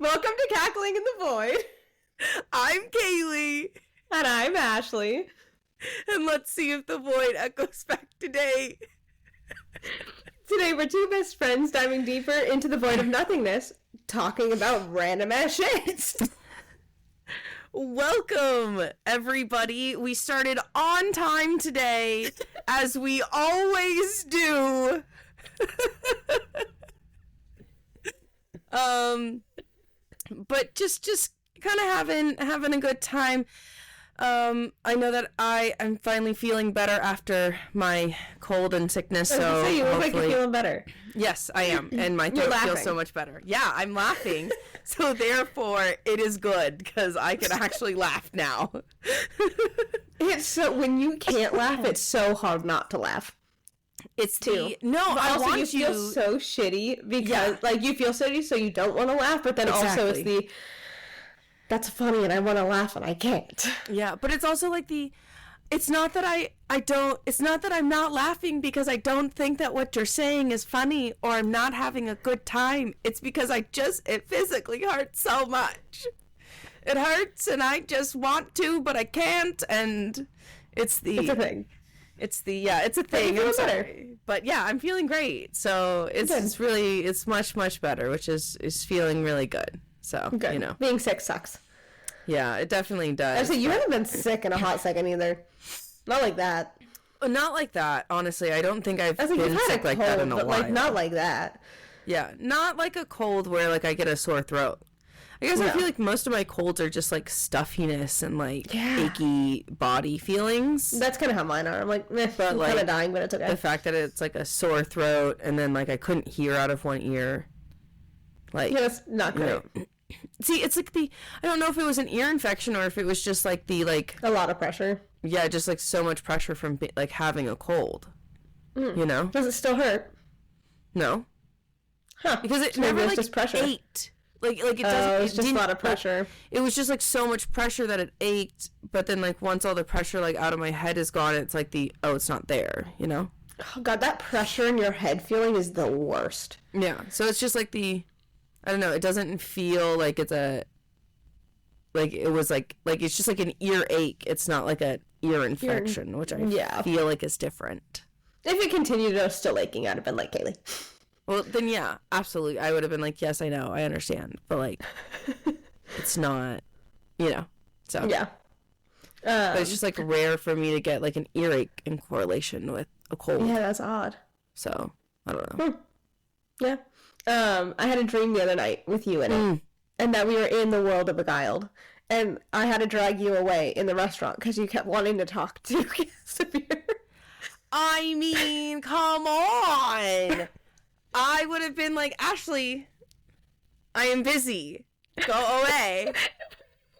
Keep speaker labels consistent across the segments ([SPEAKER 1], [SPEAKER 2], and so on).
[SPEAKER 1] Welcome to Cackling in the Void.
[SPEAKER 2] I'm Kaylee.
[SPEAKER 1] And I'm Ashley.
[SPEAKER 2] And let's see if the void echoes back today.
[SPEAKER 1] Today we're two best friends diving deeper into the void of nothingness, talking about random ass shit.
[SPEAKER 2] Welcome, everybody. We started on time today, as we always do. But just kind of having a good time. I know that I am finally feeling better after my cold and sickness. So
[SPEAKER 1] you look like you're feeling better.
[SPEAKER 2] Yes, I am, and my throat feels so much better. Yeah, I'm laughing, so therefore it is good because I can actually laugh now.
[SPEAKER 1] It's so when you can't laugh, it's so hard not to laugh.
[SPEAKER 2] It's
[SPEAKER 1] too.
[SPEAKER 2] I want
[SPEAKER 1] you feel so shitty because you feel shitty, so you don't want to laugh. But then also it's that's funny and I want to laugh and I can't.
[SPEAKER 2] Yeah, but it's also like it's not that it's not that I'm not laughing because I don't think that what you're saying is funny or I'm not having a good time. It's because it physically hurts so much. It hurts and I just want to, but I can't, and it's a
[SPEAKER 1] thing.
[SPEAKER 2] It's a thing. I'm sorry. But yeah, I'm feeling great. So it's much better, which is feeling really good. So,
[SPEAKER 1] good.
[SPEAKER 2] You know.
[SPEAKER 1] Being sick sucks.
[SPEAKER 2] Yeah, it definitely does.
[SPEAKER 1] Actually, you haven't been sick in a hot second either. Not like that.
[SPEAKER 2] Not like that, honestly. I don't think I've been sick like that in a while.
[SPEAKER 1] Like, not like that.
[SPEAKER 2] Yeah, not like a cold where like I get a sore throat. I guess I feel like most of my colds are just like stuffiness and like achy body feelings.
[SPEAKER 1] That's kind of how mine are. I'm like, I'm kind of dying, but it's okay.
[SPEAKER 2] The fact that it's like a sore throat and then like I couldn't hear out of one ear. Like,
[SPEAKER 1] yeah, that's not great.
[SPEAKER 2] See, it's like I don't know if it was an ear infection or if it was just like a lot
[SPEAKER 1] of pressure.
[SPEAKER 2] Yeah, just like so much pressure from like having a cold. You know?
[SPEAKER 1] Does it still hurt?
[SPEAKER 2] No.
[SPEAKER 1] Huh.
[SPEAKER 2] Because it never like
[SPEAKER 1] just pressure.
[SPEAKER 2] ached. Like it doesn't.
[SPEAKER 1] It was just a lot of pressure.
[SPEAKER 2] It was just like so much pressure that it ached. But then like once all the pressure like out of my head is gone, it's like it's not there. You know?
[SPEAKER 1] Oh God, that pressure in your head feeling is the worst.
[SPEAKER 2] Yeah. So it's just like I don't know. It doesn't feel like it's it was like it's just like an ear ache. It's not like an ear infection, which I feel like is different.
[SPEAKER 1] If it continued, I was still aching. I'd have been like, Kaylee.
[SPEAKER 2] Well, then yeah, absolutely. I would have been like, yes, I know, I understand, but like, it's not, you know. So
[SPEAKER 1] yeah.
[SPEAKER 2] But it's just like rare for me to get like an earache in correlation with a cold.
[SPEAKER 1] Yeah, that's odd.
[SPEAKER 2] So I don't know.
[SPEAKER 1] Yeah. I had a dream the other night with you in it, and that we were in the world of Beguiled, and I had to drag you away in the restaurant because you kept wanting to talk to Severe.
[SPEAKER 2] I mean, come on. I would have been like, Ashley, I am busy. Go away.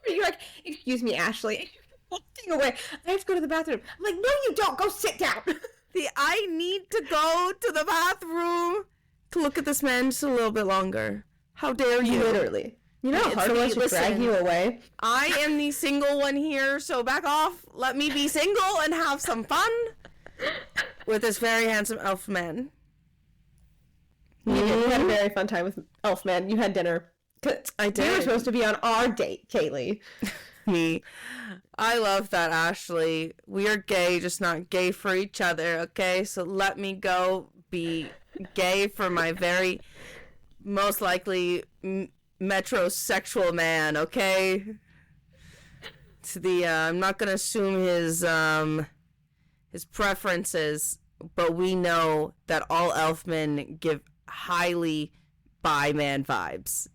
[SPEAKER 1] You're like, excuse me, Ashley. Walking away. I have to go to the bathroom. I'm like, no, you don't. Go sit down.
[SPEAKER 2] I need to go to the bathroom to look at this man just a little bit longer. How dare you?
[SPEAKER 1] Literally. You know how hard it was to drag you away?
[SPEAKER 2] I am the single one here, so back off. Let me be single and have some fun with this very handsome elf man.
[SPEAKER 1] You had a very fun time with Elfman. You had dinner.
[SPEAKER 2] I did.
[SPEAKER 1] We were supposed to be on our date, Kaylee.
[SPEAKER 2] I love that, Ashley. We are gay, just not gay for each other, okay? So let me go be gay for my very most likely metrosexual man, okay? I'm not gonna assume his preferences, but we know that all elfmen give highly bi-man vibes.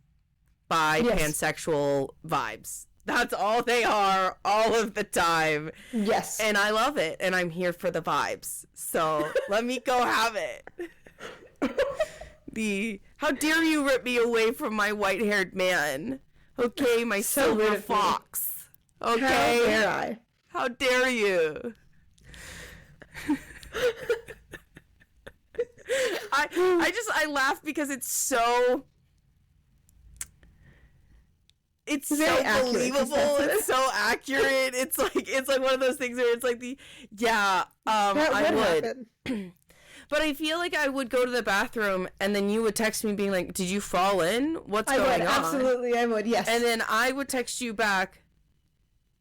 [SPEAKER 2] Pansexual vibes. That's all they are all of the time.
[SPEAKER 1] Yes.
[SPEAKER 2] And I love it. And I'm here for the vibes. So let me go have it. How dare you rip me away from my white-haired man? Okay, my silver fox. Okay?
[SPEAKER 1] How dare I?
[SPEAKER 2] How dare you? I laugh because it's so believable. It's so accurate. It's like one of those things where it's like I would. But I feel like I would go to the bathroom and then you would text me being like, did you fall in? What's going on?
[SPEAKER 1] Absolutely, I would, yes.
[SPEAKER 2] And then I would text you back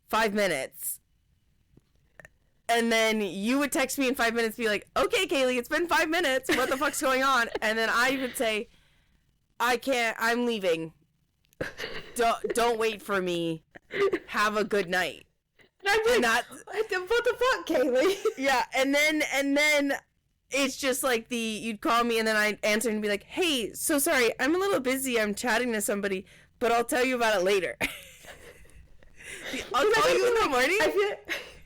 [SPEAKER 2] 5 minutes. And then you would text me in 5 minutes, be like, okay, Kaylee, it's been 5 minutes. What the fuck's going on? And then I would say, I can't, I'm leaving. Don't wait for me. Have a good night.
[SPEAKER 1] And I'm like, what the fuck, Kaylee?
[SPEAKER 2] Yeah, and then it's just like you'd call me and then I'd answer and be like, hey, so sorry, I'm a little busy. I'm chatting to somebody, but I'll tell you about it later. I'll call you in the morning.
[SPEAKER 1] I feel...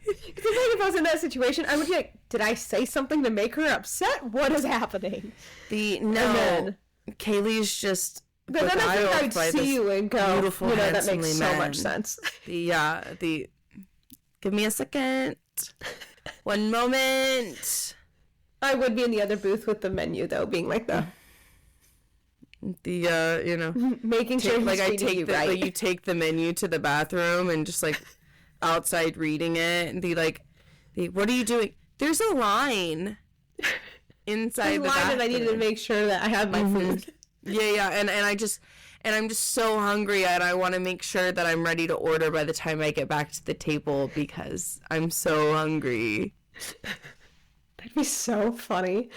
[SPEAKER 1] Because if I was in that situation, I would be like, did I say something to make her upset? What is happening?
[SPEAKER 2] Kaylee's just
[SPEAKER 1] but then I think I'd see you and go,
[SPEAKER 2] beautiful,
[SPEAKER 1] that makes so much sense.
[SPEAKER 2] Give me a second. One moment.
[SPEAKER 1] I would be in the other booth with the menu, though, being like
[SPEAKER 2] making
[SPEAKER 1] sure he's
[SPEAKER 2] I
[SPEAKER 1] treating you right.
[SPEAKER 2] Like you take the menu to the bathroom and just like outside reading it and be like, what are you doing? There's a line inside the bathroom.
[SPEAKER 1] And I needed to make sure that I have my food.
[SPEAKER 2] Yeah, and I'm just so hungry and I want to make sure that I'm ready to order by the time I get back to the table because I'm so hungry.
[SPEAKER 1] That'd be so funny.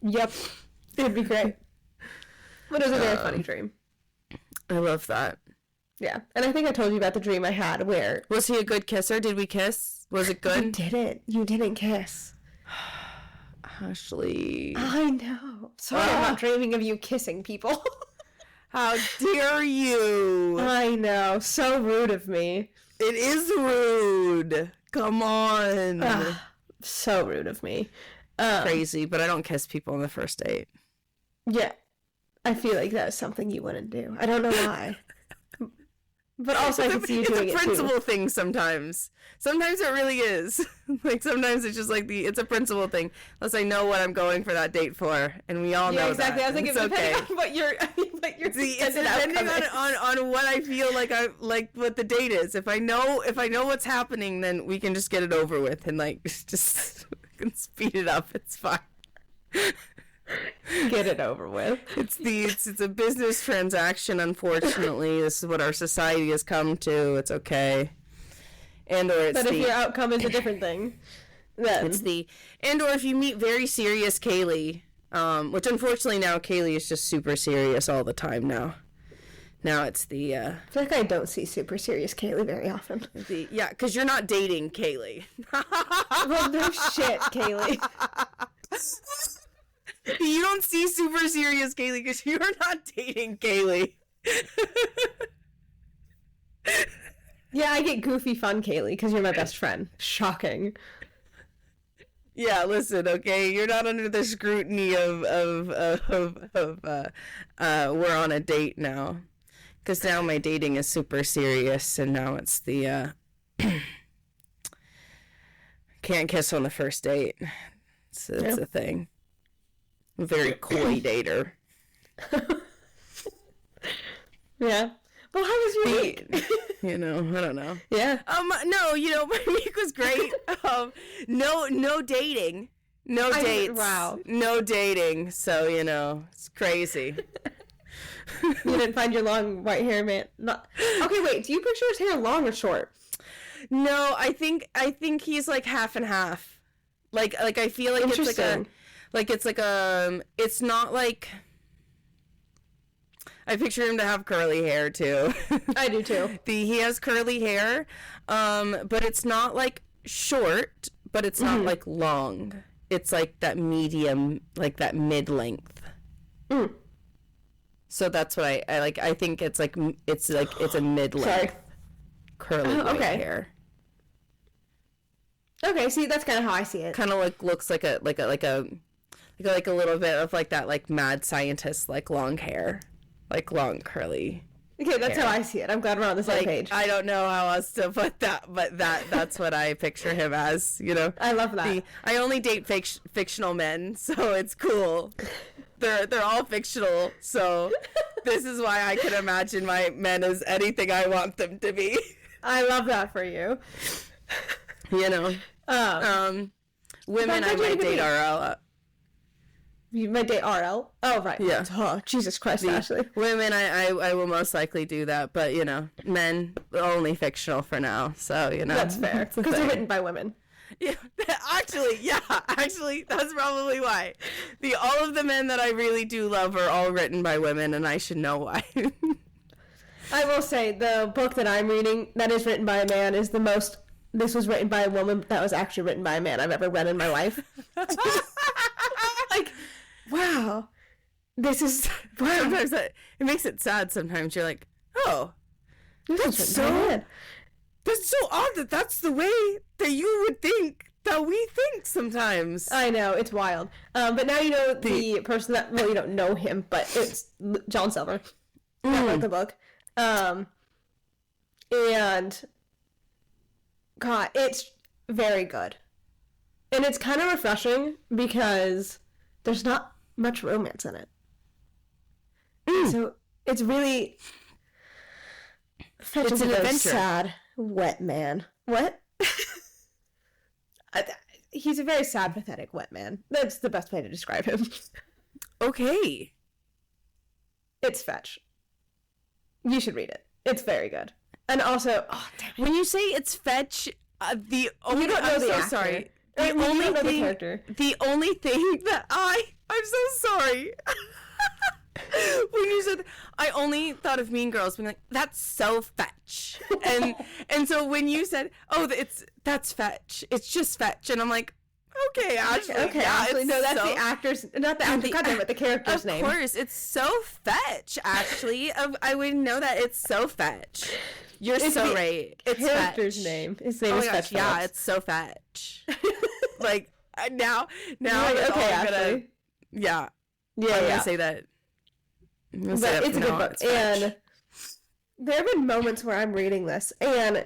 [SPEAKER 1] Yep, it'd be great. But it was a very funny dream.
[SPEAKER 2] I love that.
[SPEAKER 1] Yeah, and I think I told you about the dream I had where...
[SPEAKER 2] Was he a good kisser? Did we kiss? Was it good?
[SPEAKER 1] You didn't kiss.
[SPEAKER 2] Ashley.
[SPEAKER 1] I know. Sorry, I'm not dreaming of you kissing people.
[SPEAKER 2] How dare you?
[SPEAKER 1] I know. So rude of me.
[SPEAKER 2] It is rude. Come on.
[SPEAKER 1] So rude of me.
[SPEAKER 2] Crazy, but I don't kiss people on the first date.
[SPEAKER 1] Yeah. I feel like that's something you wouldn't do. I don't know why. But also I can see you doing it too.
[SPEAKER 2] It's a principle thing sometimes. Sometimes it really is. Like sometimes it's just like it's a principle thing. Unless I know what I'm going for that date for, and we all know
[SPEAKER 1] exactly.
[SPEAKER 2] that.
[SPEAKER 1] I was like,
[SPEAKER 2] it's
[SPEAKER 1] depending
[SPEAKER 2] okay.
[SPEAKER 1] on what your
[SPEAKER 2] See, it's depending on what I feel like what the date is. If I know what's happening, then we can just get it over with and like just speed it up. It's fine.
[SPEAKER 1] Get it over with.
[SPEAKER 2] It's a business transaction, unfortunately. This is what our society has come to. It's okay.
[SPEAKER 1] But if your outcome is a different thing, then
[SPEAKER 2] or if you meet very serious Kaylee, which unfortunately now Kaylee is just super serious all the time now. Now it's the
[SPEAKER 1] I feel like I don't see super serious Kaylee very often.
[SPEAKER 2] Because you're not dating Kaylee.
[SPEAKER 1] Well, no shit, Kaylee.
[SPEAKER 2] You don't see super serious Kaylee because you're not dating Kaylee.
[SPEAKER 1] Yeah, I get goofy fun Kaylee because you're my best friend. Shocking.
[SPEAKER 2] Yeah, listen, okay, you're not under the scrutiny of we're on a date now. Because now my dating is super serious and now it's the can't kiss on the first date. It's a thing. I'm a very coy dater.
[SPEAKER 1] Yeah. Well, how was your week?
[SPEAKER 2] I don't know.
[SPEAKER 1] Yeah.
[SPEAKER 2] No, my week was great. No dating. No dates.
[SPEAKER 1] Wow.
[SPEAKER 2] No dating. So, it's crazy.
[SPEAKER 1] You didn't find your long white hair man. Okay, wait. Do you picture his hair long or short?
[SPEAKER 2] No, I think he's like half and half. Like I feel like it's not like I picture him to have curly hair too.
[SPEAKER 1] I do too.
[SPEAKER 2] He has curly hair, but it's not like short, but it's not like long. It's like that medium, like that mid-length.
[SPEAKER 1] Mm.
[SPEAKER 2] So that's what I like. I think it's a mid-length curly white hair.
[SPEAKER 1] Okay, see, that's kind of how I see it.
[SPEAKER 2] Kind of like looks like a little bit of like that like mad scientist like long hair, like long curly.
[SPEAKER 1] Okay, that's
[SPEAKER 2] hair.
[SPEAKER 1] how I see it. I'm glad we're on the same page.
[SPEAKER 2] I don't know how else to put that, but that's what I picture him as.
[SPEAKER 1] I love that.
[SPEAKER 2] I only date fictional men, so it's cool. They're all fictional, so this is why I can imagine my men as anything I want them to be.
[SPEAKER 1] I love that for you.
[SPEAKER 2] You know, women I might date RL.
[SPEAKER 1] You might date RL? Oh, right.
[SPEAKER 2] Yeah.
[SPEAKER 1] Oh, Jesus Christ, Ashley.
[SPEAKER 2] Women, I will most likely do that, but, you know, men, only fictional for now, so, you know.
[SPEAKER 1] That's fair, because they're written by women.
[SPEAKER 2] Yeah, actually, that's probably why. All of the men that I really do love are all written by women, and I should know why.
[SPEAKER 1] I will say, the book that I'm reading that is written by a man is the most... This was written by a woman that was actually written by a man I've ever read in my life. Like... Wow, this is wow.
[SPEAKER 2] Sometimes it makes it sad. Sometimes you're like, oh, that's so odd that's the way that you would think that we think sometimes.
[SPEAKER 1] I know, it's wild. But now you know the person that, well, you don't know him, but it's John Silver that wrote the book. And God, it's very good, and it's kind of refreshing because there's not much romance in it. So it's really... It's an adventure. Sad, wet man. What? He's a very sad, pathetic, wet man. That's the best way to describe him.
[SPEAKER 2] Okay.
[SPEAKER 1] It's fetch. You should read it. It's very good. And also... Oh, damn it.
[SPEAKER 2] When you say it's fetch, the only...
[SPEAKER 1] You don't know the actor.
[SPEAKER 2] Sorry.
[SPEAKER 1] The only thing that I'm so sorry.
[SPEAKER 2] When you said, I only thought of Mean Girls being like, that's so fetch. And so when you said, oh, that's fetch. It's just fetch. And I'm like, okay, Ashley.
[SPEAKER 1] Okay, yeah, Ashley. No, that's the actor's, not the actor, goddamn it, the character's name.
[SPEAKER 2] Of course, it's so fetch, Ashley. I wouldn't know that. It's so fetch. You're so right. It's
[SPEAKER 1] character's
[SPEAKER 2] fetch.
[SPEAKER 1] Name. His name is Fetch.
[SPEAKER 2] Yeah, it's so fetch. Like, now
[SPEAKER 1] like, okay, Ashley.
[SPEAKER 2] Yeah.
[SPEAKER 1] Yeah,
[SPEAKER 2] I'm gonna say that.
[SPEAKER 1] But it's a good book. And there have been moments where I'm reading this, and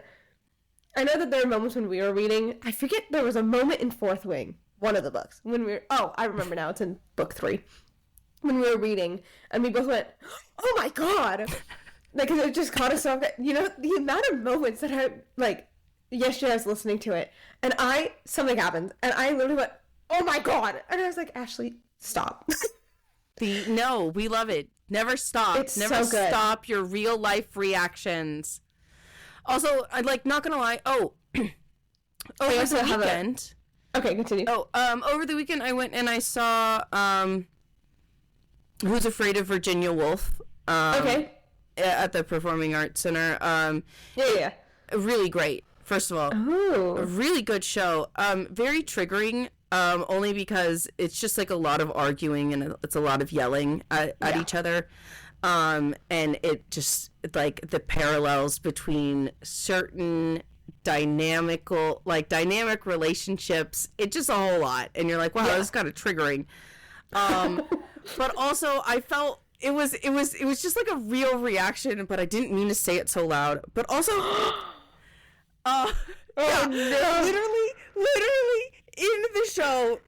[SPEAKER 1] I know that there are moments when we were reading. I forget, there was a moment in Fourth Wing, one of the books, when we were... Oh, I remember now. It's in book 3. When we were reading, and we both went, oh my God! Like, it just caught us off. You know, the amount of moments that I, like... Yesterday I was listening to it, and something happened, and I literally went, oh my God! And I was like, Ashley, stop.
[SPEAKER 2] No, we love it. Never stop.
[SPEAKER 1] It's
[SPEAKER 2] Never
[SPEAKER 1] so good.
[SPEAKER 2] Stop your real life reactions. Also, I'd like, not gonna lie, over the weekend.
[SPEAKER 1] Okay, continue.
[SPEAKER 2] Over the weekend I went and I saw, Who's Afraid of Virginia Woolf?
[SPEAKER 1] Okay.
[SPEAKER 2] At the Performing Arts Center.
[SPEAKER 1] Yeah.
[SPEAKER 2] Really great. First of all,
[SPEAKER 1] Ooh.
[SPEAKER 2] A really good show. Very triggering, only because it's just like a lot of arguing and it's a lot of yelling at each other. And it just, like, the parallels between certain dynamic relationships, it's just a whole lot. And you're like, wow, this is kind of triggering. But also I felt it was just like a real reaction, but I didn't mean to say it so loud. But also,
[SPEAKER 1] no.
[SPEAKER 2] literally in the show,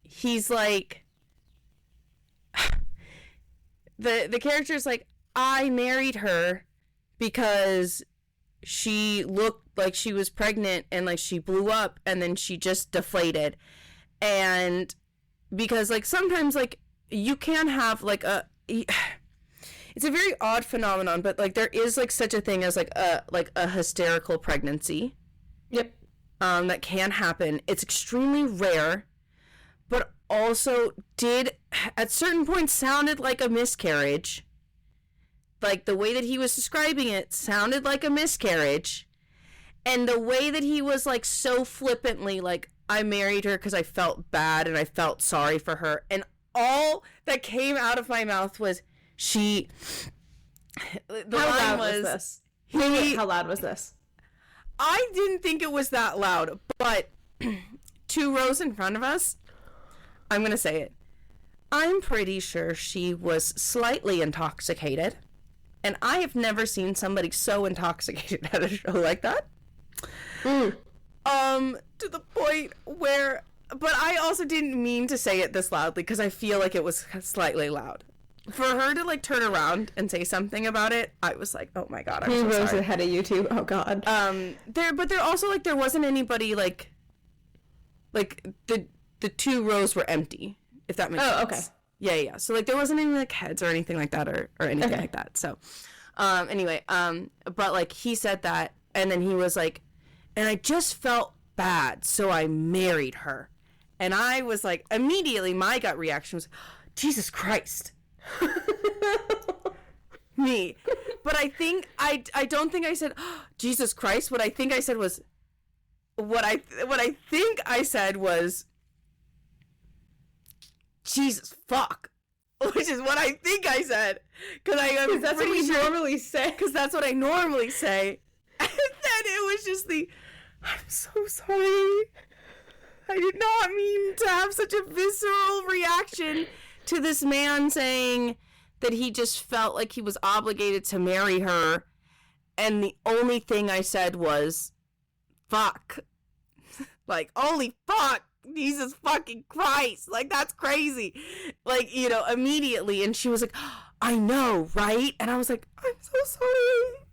[SPEAKER 2] he's like, the character's like, I married her because she looked like she was pregnant and like she blew up and then she just deflated. And because like sometimes like you can have like it's a very odd phenomenon, but like there is like such a thing as like a hysterical pregnancy.
[SPEAKER 1] Yep.
[SPEAKER 2] That can happen. It's extremely rare, but also did at certain points sounded like a miscarriage. Like the way that he was describing it sounded like a miscarriage. And the way that he was like so flippantly like, I married her because I felt bad and I felt sorry for her. And all that came out of my mouth was, the
[SPEAKER 1] How
[SPEAKER 2] line
[SPEAKER 1] loud
[SPEAKER 2] was
[SPEAKER 1] this? How loud was this?
[SPEAKER 2] I didn't think it was that loud, but 2 rows in front of us, I'm going to say it. I'm pretty sure she was slightly intoxicated. And I have never seen somebody so intoxicated at a show like that. To the point where, but I also didn't mean to say it this loudly because I feel like it was slightly loud. for her to like turn around and say something about it, I was like, oh my god, I'm
[SPEAKER 1] He
[SPEAKER 2] so
[SPEAKER 1] rose
[SPEAKER 2] sorry.
[SPEAKER 1] ahead of you too. Oh god.
[SPEAKER 2] There also like there wasn't anybody like the two rows were empty, if that makes sense.
[SPEAKER 1] Oh, okay.
[SPEAKER 2] Yeah. So like there wasn't any like heads or anything like that or anything
[SPEAKER 1] Okay.
[SPEAKER 2] like that. So anyway, but like he said that, and then he was like, and I just felt bad, so I married her. And I was like, immediately my gut reaction was, Jesus Christ. Me. But I think I don't think I said, oh, Jesus Christ. What I think I said was Jesus fuck. Which is what I think I said. Because
[SPEAKER 1] that's what we normally say.
[SPEAKER 2] Because that's what I normally say. And then it was just I'm so sorry. I did not mean to have such a visceral reaction to this man saying that he just felt like he was obligated to marry her. And the only thing I said was, fuck. Like, holy fuck. Jesus fucking Christ. Like, that's crazy. Like, immediately. And she was like, oh, I know, right? And I was like, I'm so sorry.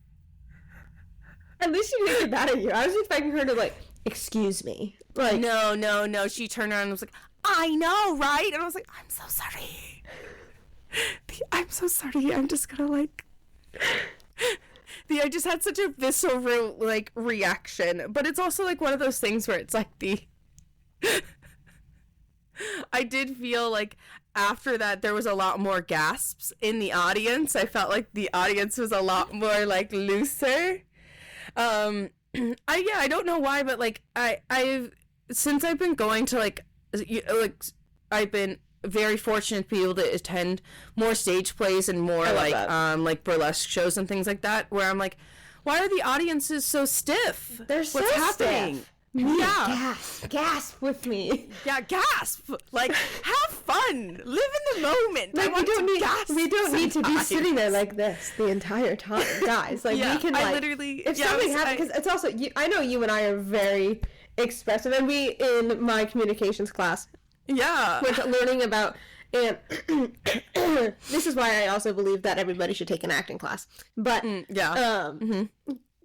[SPEAKER 1] At least she didn't get mad at you. I was expecting her to like, excuse me. Like,
[SPEAKER 2] no. She turned around and was like, I know, right? And I was like, I'm so sorry. I'm so sorry. I'm just gonna like... I just had such a visceral like reaction. But it's also like one of those things where it's like I did feel like after that there was a lot more gasps in the audience. I felt like the audience was a lot more like looser. I don't know why, but like I've since I've been going to like I've been very fortunate to be able to attend more stage plays and more like burlesque shows and things like that, where I'm like, why are the audiences so stiff?
[SPEAKER 1] They're so
[SPEAKER 2] What's happening?
[SPEAKER 1] stiff.
[SPEAKER 2] Yeah.
[SPEAKER 1] Gasp with me.
[SPEAKER 2] Yeah, gasp. Like, have fun. Live in the moment.
[SPEAKER 1] Like, we don't need to be
[SPEAKER 2] sometimes.
[SPEAKER 1] sitting there like this the entire time, guys. Like,
[SPEAKER 2] Yeah,
[SPEAKER 1] we can like,
[SPEAKER 2] I literally,
[SPEAKER 1] if something happens, because it's also, I know you and I are very expressive, and we, in my communications class,
[SPEAKER 2] yeah,
[SPEAKER 1] we're learning about, and this is why I also believe that everybody should take an acting class. But,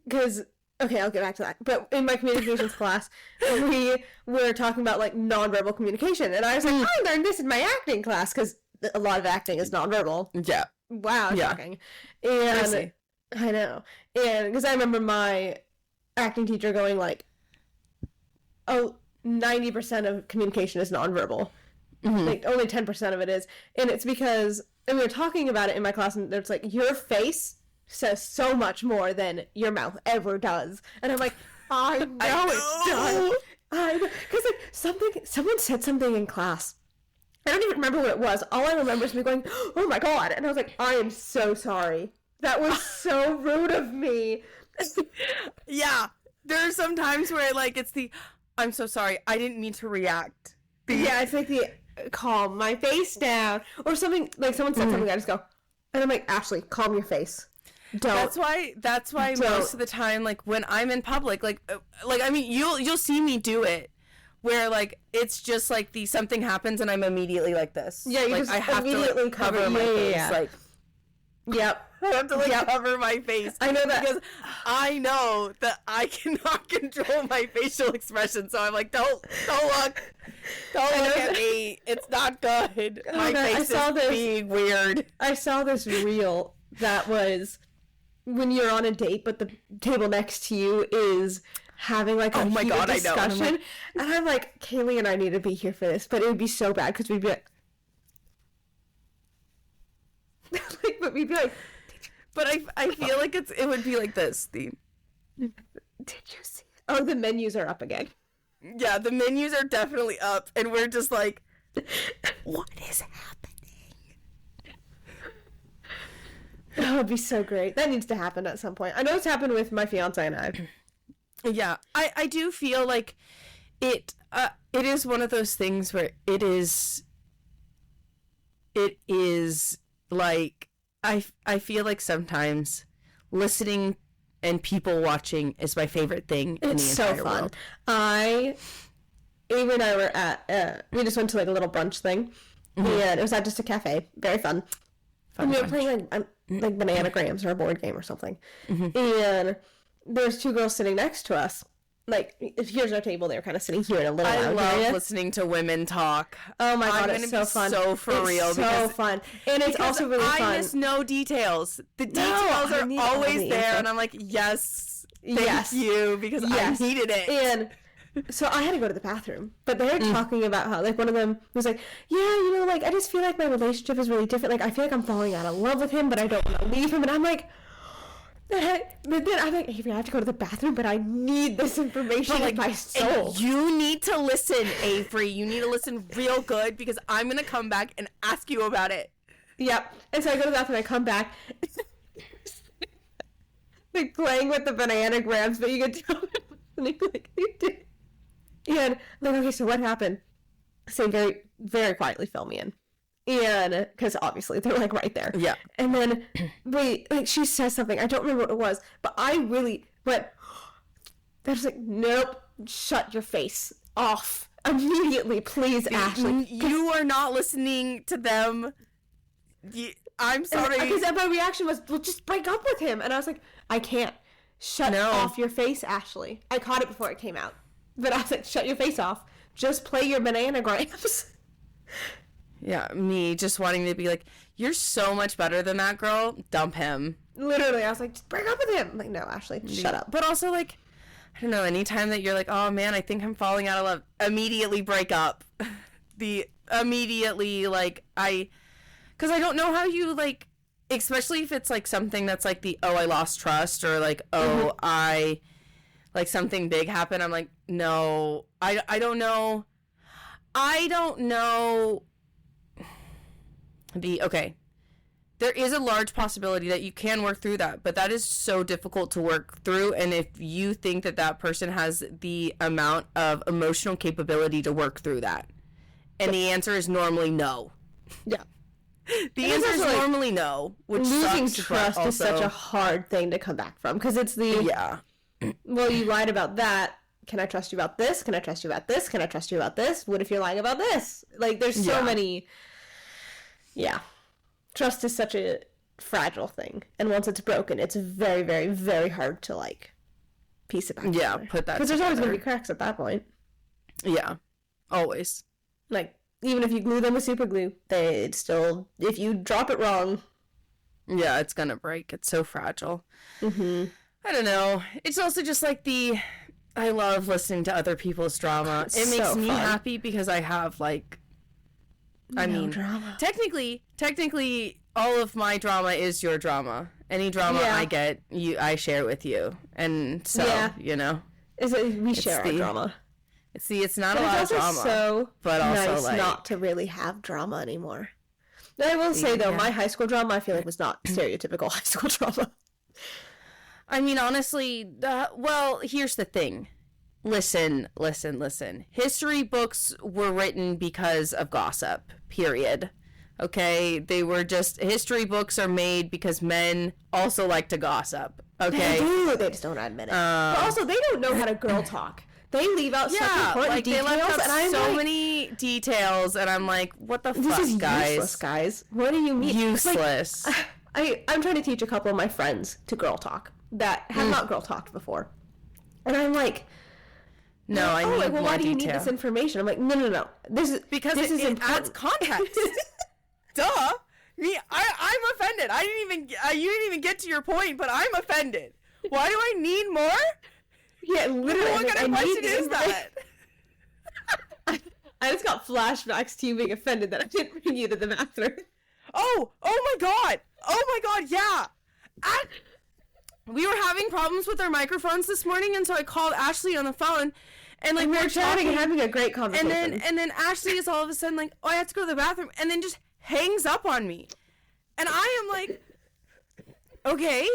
[SPEAKER 1] because, okay, I'll get back to that. But in my communications class, we were talking about, like, nonverbal communication. And I was like, I learned this in my acting class, because a lot of acting is nonverbal.
[SPEAKER 2] Yeah.
[SPEAKER 1] Wow, shocking. And I know. And because I remember my acting teacher going, like, 90% of communication is nonverbal. Like, only 10% of it is. And it's because, and we were talking about it in my class, and it's like, your face says so much more than your mouth ever does. And I'm like, I know it does. Because like someone said something in class. I don't even remember what it was. All I remember is me going, oh my god. And I was like, I am so sorry. That was so rude of me.
[SPEAKER 2] Yeah. There are some times where like it's I'm so sorry. I didn't mean to react.
[SPEAKER 1] Yeah, it's like calm my face down. Or something, like someone said something, I just go, and I'm like, Ashley, calm your face.
[SPEAKER 2] That's why most of the time, like when I'm in public, like I mean, you'll see me do it, where like it's just like something happens and I'm immediately like this.
[SPEAKER 1] Yeah, you
[SPEAKER 2] like,
[SPEAKER 1] just
[SPEAKER 2] I have
[SPEAKER 1] immediately
[SPEAKER 2] to like, cover my face.
[SPEAKER 1] Yeah.
[SPEAKER 2] Like,
[SPEAKER 1] yep,
[SPEAKER 2] I have to like cover my face.
[SPEAKER 1] I know that
[SPEAKER 2] because I know that I cannot control my facial expression. So I'm like, don't look at me. It's not good. My face is being weird.
[SPEAKER 1] I saw this reel that was when you're on a date, but the table next to you is having like a heated discussion. And I'm like, Kaylee and I need to be here for this, but it would be so bad because we'd be like, but we'd be like,
[SPEAKER 2] but I feel like it would be like this. Did
[SPEAKER 1] you see it? Oh, the menus are up again.
[SPEAKER 2] Yeah, the menus are definitely up, and we're just like, what is happening?
[SPEAKER 1] That would be so great. That needs to happen at some point. I know it's happened with my fiance and I.
[SPEAKER 2] Yeah, I do feel like it is one of those things where it is like I feel like sometimes listening and people watching is my favorite thing in the entire world.
[SPEAKER 1] Ava and I were at we just went to like a little brunch thing, and it was at just a cafe, very fun. And we were playing like Bananagrams or a board game or something. And there's two girls sitting next to us. Like, here's our table. They were kind of sitting here in a little lounge area.
[SPEAKER 2] I love listening to women talk.
[SPEAKER 1] Oh my God, it's so fun.
[SPEAKER 2] So for real.
[SPEAKER 1] It's so fun. And it's also really fun.
[SPEAKER 2] I miss no details. The details are always there. And I'm like, yes, thank you, because I needed it.
[SPEAKER 1] And so I had to go to the bathroom. But they were talking about how, like, one of them was like, yeah, you know, like, I just feel like my relationship is really different. Like, I feel like I'm falling out of love with him, but I don't want to leave him. And I'm like... But then I'm like, Avery, I have to go to the bathroom, but I need this information in my soul.
[SPEAKER 2] And you need to listen, Avery. You need to listen real good, because I'm going to come back and ask you about it.
[SPEAKER 1] Yep. And so I go to the bathroom, I come back. Like, playing with the Bananagrams, but you can tell like, you did. And I'm like, okay, so what happened? So very, very quietly fill me in. And because obviously they're like right there.
[SPEAKER 2] Yeah.
[SPEAKER 1] And then like she says something, I don't remember what it was, but I really went, I was like, nope, shut your face off immediately, please, Ashley.
[SPEAKER 2] You are not listening to them. I'm sorry.
[SPEAKER 1] Because my reaction was, well, just break up with him. And I was like, I can't. Shut off your face, Ashley. I caught it before it came out. But I was like, shut your face off. Just play your Bananagrams.
[SPEAKER 2] Yeah, me just wanting to be like, you're so much better than that girl. Dump him.
[SPEAKER 1] Literally, I was like, just break up with him. I'm like, no, Ashley, shut up.
[SPEAKER 2] But also, like, I don't know, anytime that you're like, oh man, I think I'm falling out of love, immediately break up. Immediately, like, because I don't know how you, like, especially if it's, like, something that's, like, I lost trust, or, like, like, something big happened. I'm like, no, I don't know. I don't know. There is a large possibility that you can work through that, but that is so difficult to work through. And if you think that that person has the amount of emotional capability to work through that, and the answer is normally no.
[SPEAKER 1] Yeah.
[SPEAKER 2] The answer is normally no, which
[SPEAKER 1] losing
[SPEAKER 2] sucks,
[SPEAKER 1] trust
[SPEAKER 2] also...
[SPEAKER 1] is such a hard thing to come back from, because it's well, you lied about that. Can I trust you about this? Can I trust you about this? Can I trust you about this? What if you're lying about this? Like, there's so many. Yeah. Trust is such a fragile thing. And once it's broken, it's very, very, very hard to, like, piece it back together.
[SPEAKER 2] Yeah, put that
[SPEAKER 1] because there's always going to be cracks at that point.
[SPEAKER 2] Yeah. Always.
[SPEAKER 1] Like, even if you glue them with super glue, it's still, if you drop it wrong.
[SPEAKER 2] Yeah, it's going to break. It's so fragile.
[SPEAKER 1] Mm-hmm.
[SPEAKER 2] I don't know. It's also just like I love listening to other people's drama. It makes me happy because I have, like,
[SPEAKER 1] drama.
[SPEAKER 2] Technically, all of my drama is your drama. Any drama I get, I share with you. And so, you know.
[SPEAKER 1] We share our drama.
[SPEAKER 2] It's not a lot of drama.
[SPEAKER 1] So
[SPEAKER 2] but also,
[SPEAKER 1] nice
[SPEAKER 2] like,
[SPEAKER 1] not to really have drama anymore. I will say, though, my high school drama, I feel like, was not stereotypical high school drama.
[SPEAKER 2] I mean, honestly, well, here's the thing. Listen. History books were written because of gossip, period. Okay? They were just, history books are made because men also like to gossip. Okay?
[SPEAKER 1] They do. They just don't admit it. But also, they don't know how to girl talk. They leave out such important details.
[SPEAKER 2] They left out so many details, and I'm like, what the fuck, guys?
[SPEAKER 1] This is useless, guys. What do you mean?
[SPEAKER 2] Useless.
[SPEAKER 1] Like, I'm trying to teach a couple of my friends to girl talk that have not girl talked before. And I'm like...
[SPEAKER 2] No, I need more detail.
[SPEAKER 1] Why do you need this information? I'm like, no. This is
[SPEAKER 2] it adds context. Duh. Me, I'm offended. You didn't even get to your point, but I'm offended. Why do I need more?
[SPEAKER 1] Yeah, literally.
[SPEAKER 2] What kind of question is that?
[SPEAKER 1] I just got flashbacks to you being offended that I didn't bring you to the bathroom.
[SPEAKER 2] Oh my god, yeah. We were having problems with our microphones this morning, and so I called Ashley on the phone, and like
[SPEAKER 1] we were chatting and having a great conversation.
[SPEAKER 2] And then Ashley is all of a sudden like, oh, I have to go to the bathroom, and then just hangs up on me, and I am like, okay,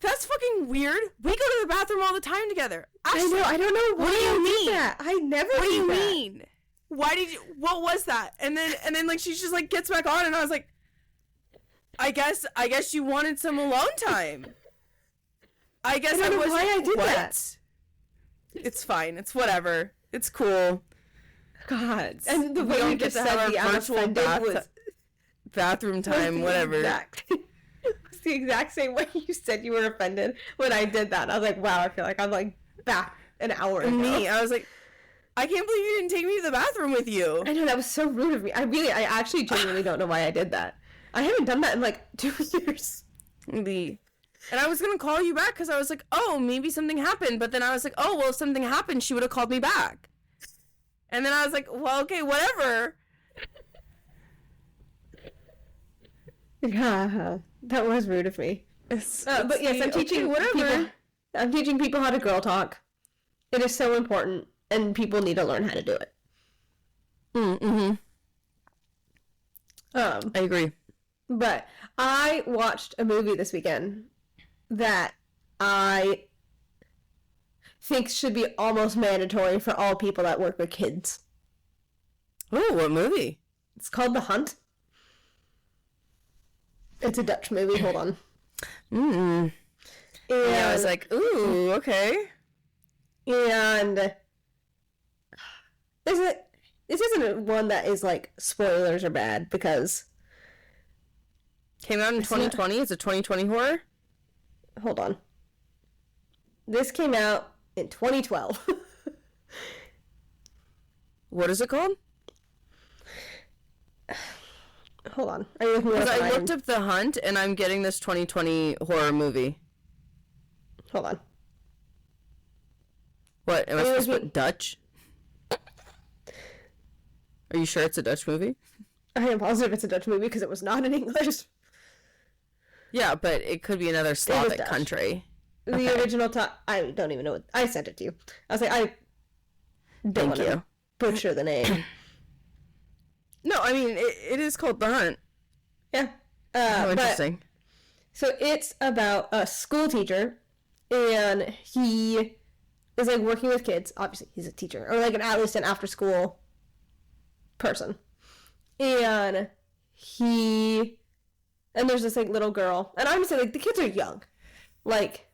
[SPEAKER 2] that's fucking weird. We go to the bathroom all the time together. Ashley,
[SPEAKER 1] I know. I don't know.
[SPEAKER 2] What do you mean?
[SPEAKER 1] That. I never.
[SPEAKER 2] What do you mean? Why did you? What was that? And then like she just like gets back on, and I was like, I guess you wanted some alone time. I guess I
[SPEAKER 1] don't know why I did that.
[SPEAKER 2] It's fine. It's whatever. It's cool.
[SPEAKER 1] God. And the way you just said the I'm offended was...
[SPEAKER 2] bathroom time, whatever.
[SPEAKER 1] It's the exact same way you said you were offended when I did that. I was like, wow, I feel like I'm like back an hour ago.
[SPEAKER 2] I was like, I can't believe you didn't take me to the bathroom with you.
[SPEAKER 1] I know, that was so rude of me. I actually genuinely don't know why I did that. I haven't done that in like 2 years.
[SPEAKER 2] And I was going to call you back because I was like, oh, maybe something happened. But then I was like, oh, well, if something happened, she would have called me back. And then I was like, well, okay, whatever.
[SPEAKER 1] Yeah, that was rude of me. But yes, I'm teaching
[SPEAKER 2] whatever.
[SPEAKER 1] I'm teaching people how to girl talk. It is so important, and people need to learn how to do it.
[SPEAKER 2] Mm-hmm. I agree.
[SPEAKER 1] But I watched a movie this weekend that I think should be almost mandatory for all people that work with kids.
[SPEAKER 2] Oh, what movie?
[SPEAKER 1] It's called The Hunt. It's a Dutch movie. Hold on.
[SPEAKER 2] And I was like, ooh, okay.
[SPEAKER 1] And this isn't one that is like spoilers are bad because
[SPEAKER 2] came out in 2020. It's a 2020 horror.
[SPEAKER 1] Hold on. This came out in 2012.
[SPEAKER 2] What is it called?
[SPEAKER 1] Hold on. Are you looking at
[SPEAKER 2] Because I looked up The Hunt and I'm getting this 2020 horror movie.
[SPEAKER 1] Hold on.
[SPEAKER 2] What? Am I supposed to put Dutch? Are you sure it's a Dutch movie?
[SPEAKER 1] I am positive it's a Dutch movie because it was not in English.
[SPEAKER 2] Yeah, but it could be another Slavic country.
[SPEAKER 1] The original I don't even know what... I sent it to you. I was like, I don't want to butcher the name.
[SPEAKER 2] No, I mean, it is called The Hunt.
[SPEAKER 1] Yeah.
[SPEAKER 2] How interesting.
[SPEAKER 1] So it's about a school teacher, and he is like working with kids. Obviously, he's a teacher, or like at least an after-school person. And there's this like little girl, and I'm saying like the kids are young. Like,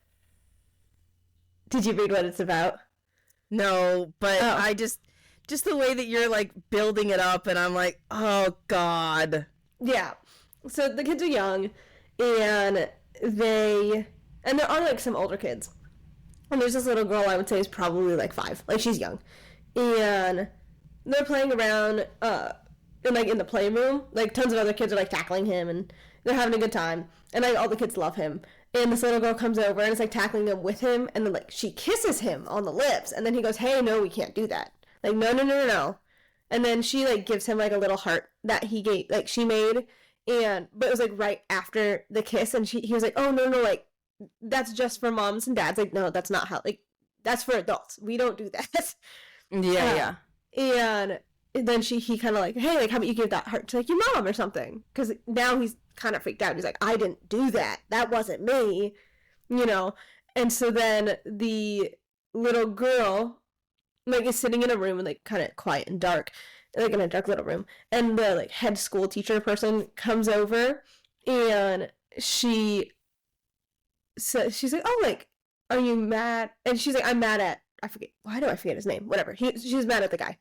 [SPEAKER 1] did you read what it's about?
[SPEAKER 2] No, but I just the way that you're like building it up, and I'm like, oh god.
[SPEAKER 1] Yeah. So the kids are young, and there are like some older kids, and there's this little girl I would say is probably like 5, like she's young, and they're playing around in the playroom. Like tons of other kids are like tackling him, and they're having a good time, and like all the kids love him. And this little girl comes over and is like tackling them with him, and then like she kisses him on the lips, and then he goes, "Hey, no, we can't do that." Like, no. And then she, like, gives him, like, a little heart that she made. But it was, like, right after the kiss. And he was like, oh, no, like, that's just for moms and dads. Like, no, that's not how, like, that's for adults. We don't do that.
[SPEAKER 2] Yeah.
[SPEAKER 1] And then he kind of like, hey, like, how about you give that heart to, like, your mom or something? Because now he's kind of freaked out. He's like, I didn't do that. That wasn't me. You know? And so then the little girl... like is sitting in a room and like kind of quiet and dark, like in a dark little room, and the like head school teacher person comes over, and she's like, oh, like, are you mad? And she's like, I'm mad at, why do I forget his name? Whatever. She's mad at the guy,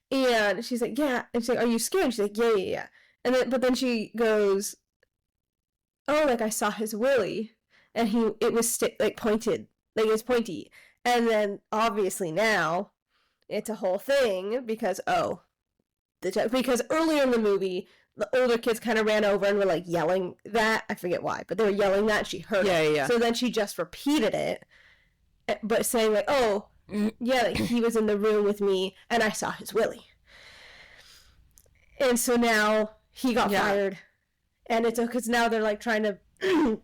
[SPEAKER 1] and she's like, yeah. And she's like, are you scared? And she's like, yeah. And then she goes, oh, like I saw his willy, and it was pointed, like it was pointy. And then, obviously now, it's a whole thing, because earlier in the movie, the older kids kind of ran over and were, like, yelling that. I forget why, but they were yelling that, and she heard it.
[SPEAKER 2] Yeah.
[SPEAKER 1] So then she just repeated it, but saying, like, oh, yeah, like, he was in the room with me, and I saw his willy. And so now, he got fired. And it's because now they're, like, trying to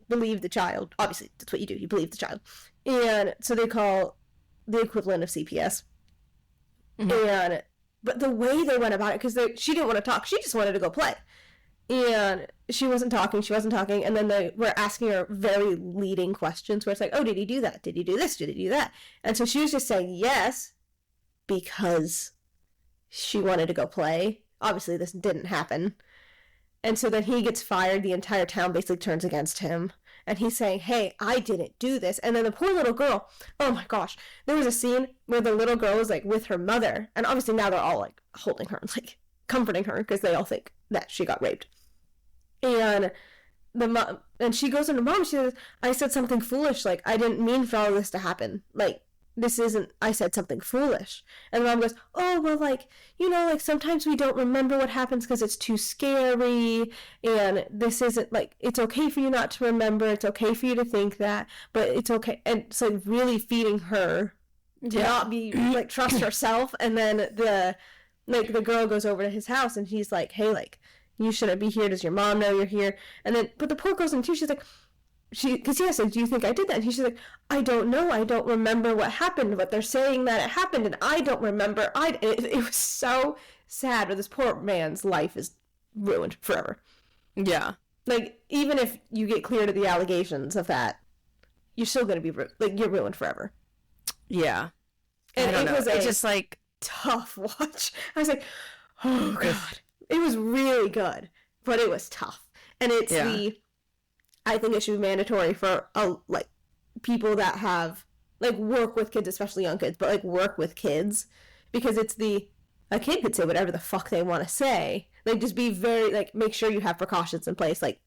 [SPEAKER 1] believe the child. Obviously, that's what you do. You believe the child. And so they call the equivalent of CPS. Mm-hmm. But the way they went about it, because she didn't want to talk. She just wanted to go play. And she wasn't talking. And then they were asking her very leading questions where it's like, oh, did he do that? Did he do this? Did he do that? And so she was just saying yes because she wanted to go play. Obviously, this didn't happen. And so then he gets fired. The entire town basically turns against him. And he's saying, hey, I didn't do this. And then the poor little girl, oh my gosh. There was a scene where the little girl was like with her mother. And obviously now they're all like holding her and like comforting her because they all think that she got raped. And the mom, and she goes into mom, she says, I said something foolish, like, I didn't mean for all of this to happen, like, this isn't, I said something foolish. And the mom goes, oh, well, like, you know, like, sometimes we don't remember what happens because it's too scary, and this isn't, like, it's okay for you not to remember, it's okay for you to think that, but it's okay. And it's, like, really feeding her to not be, like, trust herself. And then the girl goes over to his house, and he's like, hey, like, you shouldn't be here, does your mom know you're here? And then, but the poor girl's in tears, she's like, because he asked, do you think I did that? And she's like, I don't know, I don't remember what happened, but they're saying that it happened, and I don't remember. It was so sad, but this poor man's life is ruined forever.
[SPEAKER 2] Yeah.
[SPEAKER 1] Like, even if you get cleared of the allegations of that, you're still going to be, like, you're ruined forever.
[SPEAKER 2] Yeah.
[SPEAKER 1] And it was
[SPEAKER 2] it's just, like,
[SPEAKER 1] tough watch. I was like, oh, God. It was really good, but it was tough. And it's I think it should be mandatory for like people that have like work with kids, especially young kids, but like work with kids, because it's a kid could say whatever the fuck they want to say. Like, just be very, like, make sure you have precautions in place. Like,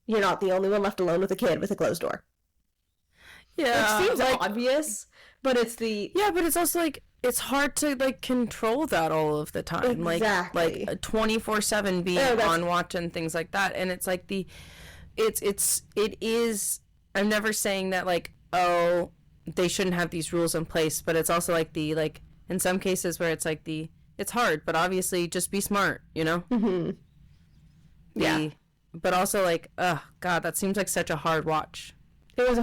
[SPEAKER 1] you're not the only one left alone with a kid with a closed door.
[SPEAKER 2] Yeah,
[SPEAKER 1] it seems like, obvious, but it's
[SPEAKER 2] but it's also like it's hard to like control that all of the time.
[SPEAKER 1] Exactly.
[SPEAKER 2] Like 24/7 being on watch and things like that, and it's like it is. I'm never saying that like, oh, they shouldn't have these rules in place, but it's also like in some cases where it's like it's hard, but obviously just be smart, you know?
[SPEAKER 1] Mm-hmm. Yeah.
[SPEAKER 2] But also like, oh God, that seems like such a hard watch.
[SPEAKER 1] It was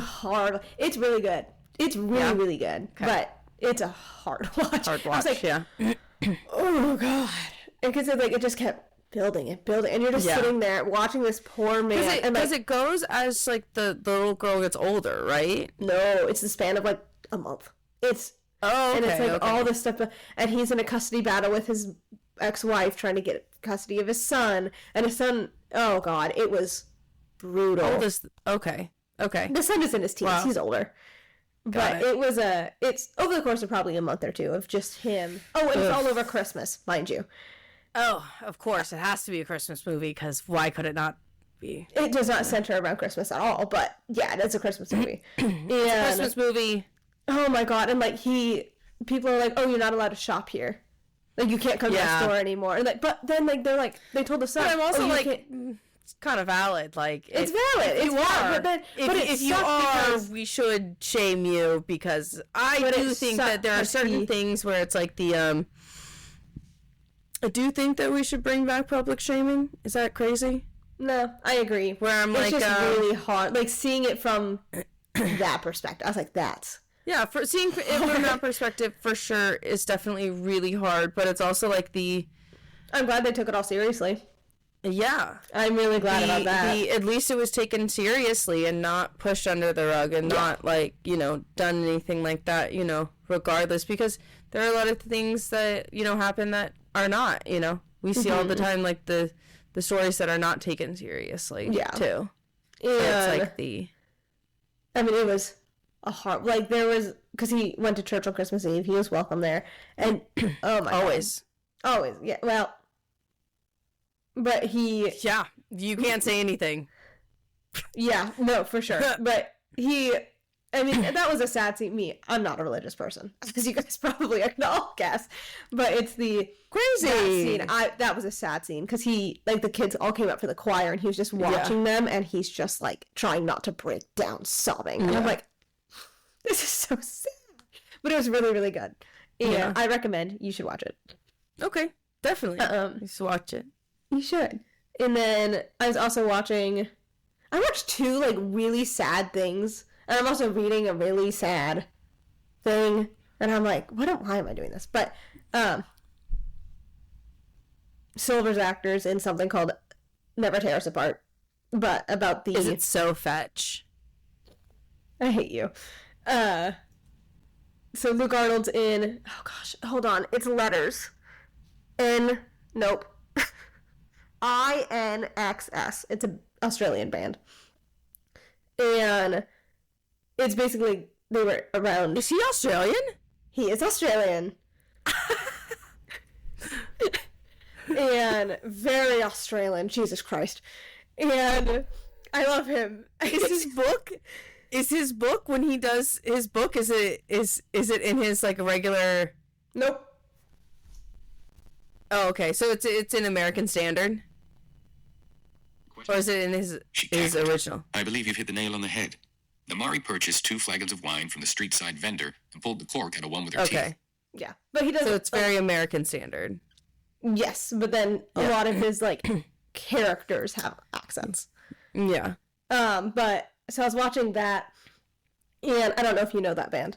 [SPEAKER 1] it's really good. It's really, really good. Okay. But it's a hard watch.
[SPEAKER 2] Hard watch,
[SPEAKER 1] I was like, oh God. Because it just kept building, and you're just sitting there watching this poor man.
[SPEAKER 2] Because it goes as like the little girl gets older, right?
[SPEAKER 1] No, it's the span of like a month. It's
[SPEAKER 2] and
[SPEAKER 1] it's like all this stuff, and he's in a custody battle with his ex-wife trying to get custody of his son, and his son. Oh God, it was brutal.
[SPEAKER 2] Okay.
[SPEAKER 1] The son is in his teens. Wow. He's older. But it's over the course of probably a month or two of just him. Oh, and it's all over Christmas, mind you.
[SPEAKER 2] Oh, of course. It has to be a Christmas movie, because why could it not be?
[SPEAKER 1] It does not center around Christmas at all, but yeah, it's a Christmas movie.
[SPEAKER 2] It's a Christmas movie.
[SPEAKER 1] Oh my God. And like people are like, oh, you're not allowed to shop here. Like, you can't come to the store anymore. And like, but then like they're like, they told the son.
[SPEAKER 2] But I'm also like, it's kind of valid. Like,
[SPEAKER 1] it's valid. It's valid. But
[SPEAKER 2] if you are, we should shame you, because I do think that there are certain things where it's like I do think that we should bring back public shaming. Is that crazy?
[SPEAKER 1] No, I agree.
[SPEAKER 2] Where I'm
[SPEAKER 1] it's just really hard. Like, seeing it from that perspective, I was like, that's...
[SPEAKER 2] Yeah, for seeing it from that perspective, for sure, is definitely really hard. But it's also like
[SPEAKER 1] I'm glad they took it all seriously.
[SPEAKER 2] Yeah.
[SPEAKER 1] I'm really glad about that.
[SPEAKER 2] At least it was taken seriously and not pushed under the rug and not, like, you know, done anything like that, you know, regardless. Because there are a lot of things that, you know, happen that are not, you know. We see all the time, like, the stories that are not taken seriously, too. Yeah. It's like
[SPEAKER 1] I mean, it was a hard... Like, there was... Because he went to church on Christmas Eve. He was welcome there. And, oh, my God. Always, yeah. Well... But he...
[SPEAKER 2] Yeah, you can't say anything.
[SPEAKER 1] Yeah, no, for sure. But he... I mean, that was a sad scene. I'm not a religious person, as you guys probably can all guess. But it's the...
[SPEAKER 2] Crazy!
[SPEAKER 1] Scene. That was a sad scene, because he... Like, the kids all came up for the choir, and he was just watching them, and he's just, like, trying not to break down sobbing. And I'm like, this is so sad. But it was really, really good. And I recommend you should watch it.
[SPEAKER 2] Okay, definitely. You should watch it.
[SPEAKER 1] You should. And then I was also watching... I watched 2, like, really sad things. And I'm also reading a really sad thing. And I'm like, why am I doing this? But, Silver's actors in something called Never Tear Us Apart. But about the...
[SPEAKER 2] Is it so fetch?
[SPEAKER 1] I hate you. So Luke Arnold's in... Oh, gosh. Hold on. It's letters. Nope. INXS. It's an Australian band. And it's basically, they were around...
[SPEAKER 2] Is he Australian?
[SPEAKER 1] He is Australian. And very Australian. Jesus Christ. And I love him.
[SPEAKER 2] Is his book when he does his book, is it in his like regular?
[SPEAKER 1] Nope.
[SPEAKER 2] Oh, okay. So it's in American Standard? Or is it in his original?
[SPEAKER 3] I believe you've hit the nail on the head. The Mari purchased 2 flagons of wine from the street side vendor and pulled the cork out of one with her teeth.
[SPEAKER 1] Yeah. But he does.
[SPEAKER 2] So it's very American Standard.
[SPEAKER 1] Yes, but then a lot of his like characters have accents.
[SPEAKER 2] Yeah.
[SPEAKER 1] But so I was watching that, and I don't know if you know that band,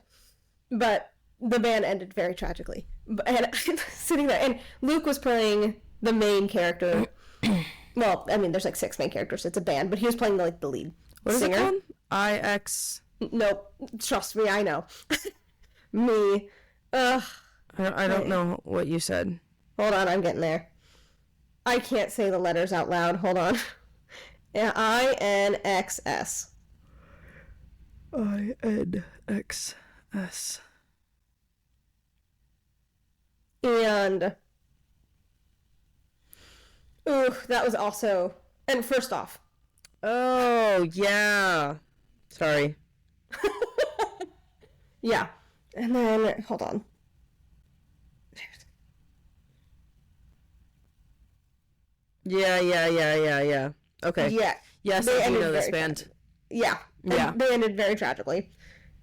[SPEAKER 1] but the band ended very tragically. And I'm sitting there, and Luke was playing the main character. Well, I mean, there's like 6 main characters. It's a band, but he was playing like the lead singer.
[SPEAKER 2] Is it called? IX.
[SPEAKER 1] Nope. Trust me, I know. Me. Ugh.
[SPEAKER 2] I don't know what you said.
[SPEAKER 1] Hold on, I'm getting there. I can't say the letters out loud. Hold on. Yeah, INXS.
[SPEAKER 2] INXS.
[SPEAKER 1] And ooh, that was also. And first off.
[SPEAKER 2] Oh, yeah. Sorry.
[SPEAKER 1] Yeah. And then, hold on.
[SPEAKER 2] Yeah. Okay.
[SPEAKER 1] Yeah.
[SPEAKER 2] Yes, I do know this band.
[SPEAKER 1] Yeah.
[SPEAKER 2] Yeah.
[SPEAKER 1] They ended very tragically.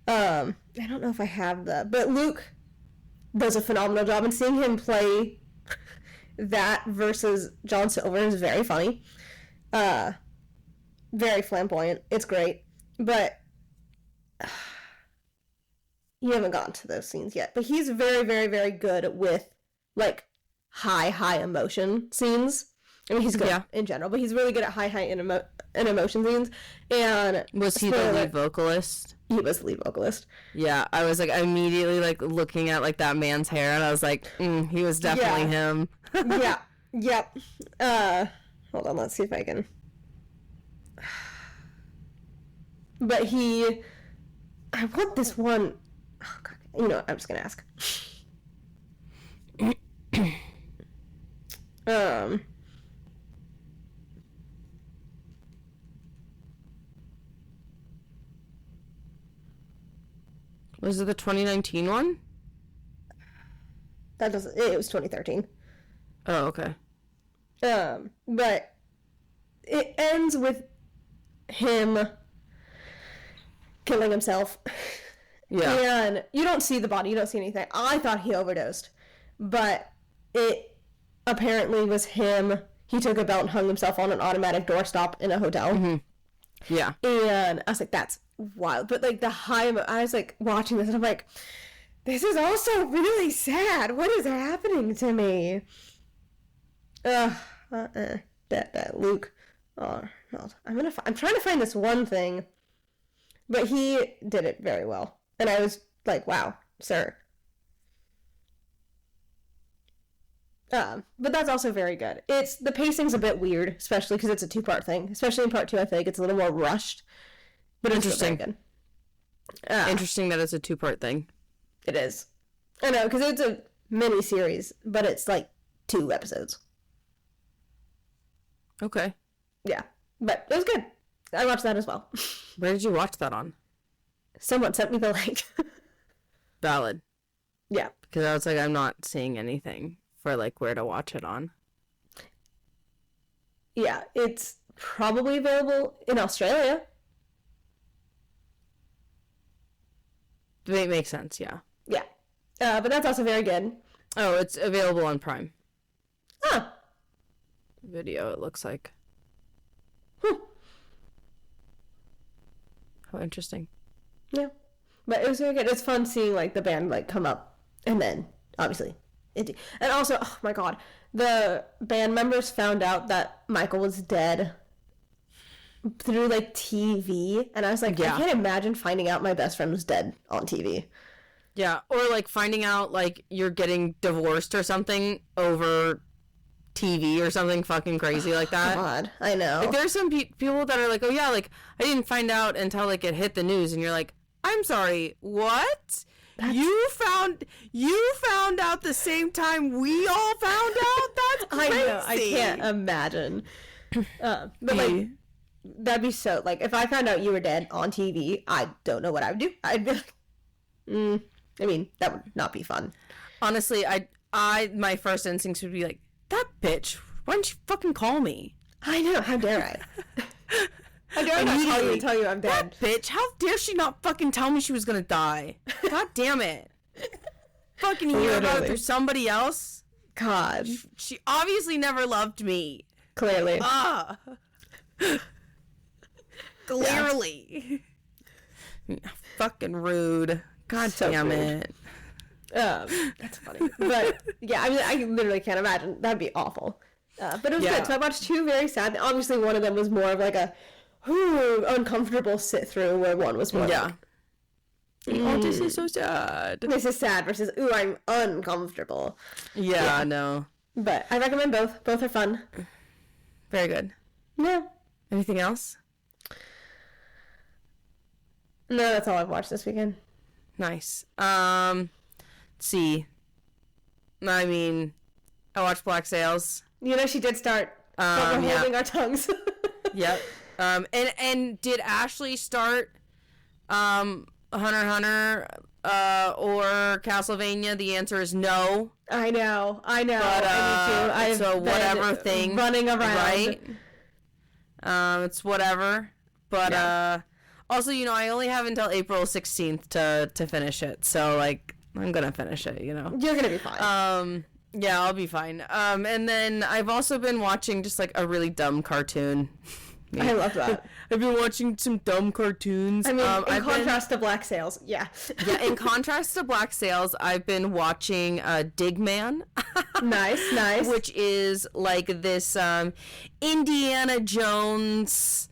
[SPEAKER 1] I don't know if I have but Luke does a phenomenal job, and seeing him play that versus John Silver is very funny. Very flamboyant. It's great. But you haven't gotten to those scenes yet. But he's very, very, very good with like high emotion scenes. I mean, he's good in general, but he's really good at high emotion scenes. And
[SPEAKER 2] was he the lead vocalist?
[SPEAKER 1] He was the lead vocalist.
[SPEAKER 2] Yeah, I was like immediately like looking at like that man's hair, and I was like, he was definitely him.
[SPEAKER 1] Yeah. Yep. Hold on, let's see if I can. But I want this one. Oh God, you know what? I'm just gonna ask.
[SPEAKER 2] Was it the 2019 one?
[SPEAKER 1] It was 2013.
[SPEAKER 2] Oh, okay.
[SPEAKER 1] But it ends with him killing himself.
[SPEAKER 2] Yeah.
[SPEAKER 1] And you don't see the body, you don't see anything. I thought he overdosed, but it apparently was him. He took a belt and hung himself on an automatic doorstop in a hotel.
[SPEAKER 2] Mm-hmm. Yeah.
[SPEAKER 1] And I was like, that's wild. But like I was like watching this and I'm like, this is also really sad. What is happening to me? That Luke. Oh, no. I'm trying to find this one thing, but he did it very well, and I was like, wow, sir. But that's also very good. The pacing's a bit weird, especially because it's a 2-part thing. Especially in part 2, I feel like it's a little more rushed. But it's still very good.
[SPEAKER 2] Interesting that it's a 2-part thing.
[SPEAKER 1] It is. I know, because it's a mini-series, but it's like 2 episodes.
[SPEAKER 2] Okay.
[SPEAKER 1] Yeah. But it was good. I watched that as well.
[SPEAKER 2] Where did you watch that on?
[SPEAKER 1] Someone sent me the link.
[SPEAKER 2] Valid.
[SPEAKER 1] Yeah.
[SPEAKER 2] Because I was like, I'm not seeing anything for like where to watch it on.
[SPEAKER 1] Yeah, it's probably available in Australia.
[SPEAKER 2] It makes sense, yeah.
[SPEAKER 1] Yeah. But that's also very good.
[SPEAKER 2] Oh, it's available on Prime
[SPEAKER 1] Huh.
[SPEAKER 2] Video, it looks like. How interesting.
[SPEAKER 1] Yeah. But it was very good. It's fun seeing like the band like come up, and then obviously and also, oh my God, the band members found out that Michael was dead through like TV, and I was like, I can't imagine finding out my best friend was dead on TV.
[SPEAKER 2] Yeah, or like finding out like you're getting divorced or something over TV or something fucking crazy like that.
[SPEAKER 1] God, I know.
[SPEAKER 2] Like there's some people that are like, oh yeah, like I didn't find out until like it hit the news, and you're like, I'm sorry, what? You found out the same time we all found out? That's crazy.
[SPEAKER 1] I know. I can't imagine. But like, that'd be so, like, if I found out you were dead on TV, I don't know what I would do. I'd be like, I mean, that would not be fun.
[SPEAKER 2] Honestly, my first instincts would be like, that bitch, why didn't you fucking call me?
[SPEAKER 1] I know, how dare I? How dare I not call you and tell you I'm dead?
[SPEAKER 2] That bitch, how dare she not fucking tell me she was gonna die? God damn it. Fucking hear about it through somebody else?
[SPEAKER 1] God.
[SPEAKER 2] She obviously never loved me.
[SPEAKER 1] Clearly.
[SPEAKER 2] Clearly. Yeah. Fucking rude. God
[SPEAKER 1] So
[SPEAKER 2] damn
[SPEAKER 1] rude.
[SPEAKER 2] it.
[SPEAKER 1] That's funny. But, yeah, I mean, I literally can't imagine. That'd be awful. But it was good. So I watched two very sad. Obviously, one of them was more of like a uncomfortable sit through, where one was more like,
[SPEAKER 2] oh, this is so sad.
[SPEAKER 1] this is sad versus, ooh, I'm uncomfortable.
[SPEAKER 2] Yeah, no.
[SPEAKER 1] But I recommend both. Both are fun.
[SPEAKER 2] Very good.
[SPEAKER 1] Yeah.
[SPEAKER 2] Anything else?
[SPEAKER 1] No, that's all I've watched this weekend.
[SPEAKER 2] Nice. Let's see. I mean, I watched Black Sails.
[SPEAKER 1] You know, she did start, but we're holding our tongues.
[SPEAKER 2] Yep. And did Ashley start Hunter x Hunter or Castlevania? The answer is no.
[SPEAKER 1] I know. But,
[SPEAKER 2] I need to. So whatever thing.
[SPEAKER 1] Running around.
[SPEAKER 2] Right? It's whatever. But also, you know, I only have until April 16th to finish it. So, like, I'm going to finish it, you know.
[SPEAKER 1] You're going to be fine.
[SPEAKER 2] Yeah, I'll be fine. And then I've also been watching just like a really dumb cartoon.
[SPEAKER 1] I love that.
[SPEAKER 2] I've been watching some dumb cartoons.
[SPEAKER 1] I mean, in contrast to Black Sails, yeah.
[SPEAKER 2] Yeah, in contrast to Black Sails, I've been watching Dig Man.
[SPEAKER 1] Nice.
[SPEAKER 2] Which is like this Indiana Jones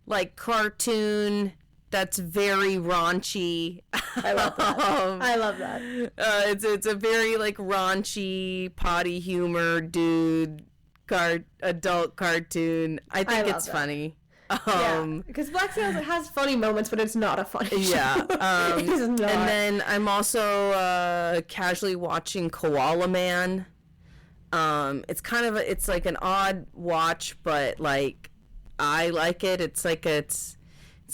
[SPEAKER 2] like cartoon that's very raunchy.
[SPEAKER 1] I love that. I love that.
[SPEAKER 2] It's a very like raunchy potty humor dude adult cartoon. I think it's funny.
[SPEAKER 1] Because Black Sails has funny moments, but it's not a funny show.
[SPEAKER 2] Yeah.
[SPEAKER 1] It is not.
[SPEAKER 2] And then I'm also casually watching Koala Man. It's kind of it's like an odd watch, but like I like it. It's like it's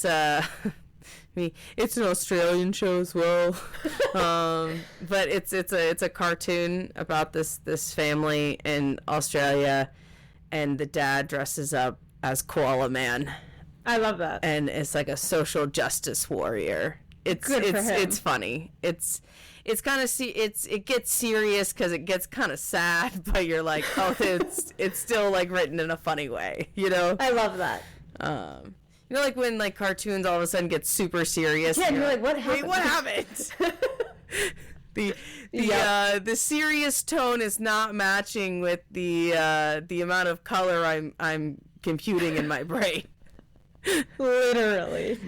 [SPEAKER 2] I mean, it's an Australian show as well. But it's a cartoon about this family in Australia, and the dad dresses up as Koala Man.
[SPEAKER 1] I love that.
[SPEAKER 2] And it's like a social justice warrior. It's funny. It's kind of it gets serious because it gets kind of sad, but you're like, oh, it's still like written in a funny way, you know?
[SPEAKER 1] I love that.
[SPEAKER 2] You know, like when like cartoons all of a sudden get super serious.
[SPEAKER 1] Yeah, and you're like, what happened?
[SPEAKER 2] Wait, what happened? The serious tone is not matching with the amount of color I'm computing in my brain.
[SPEAKER 1] Literally.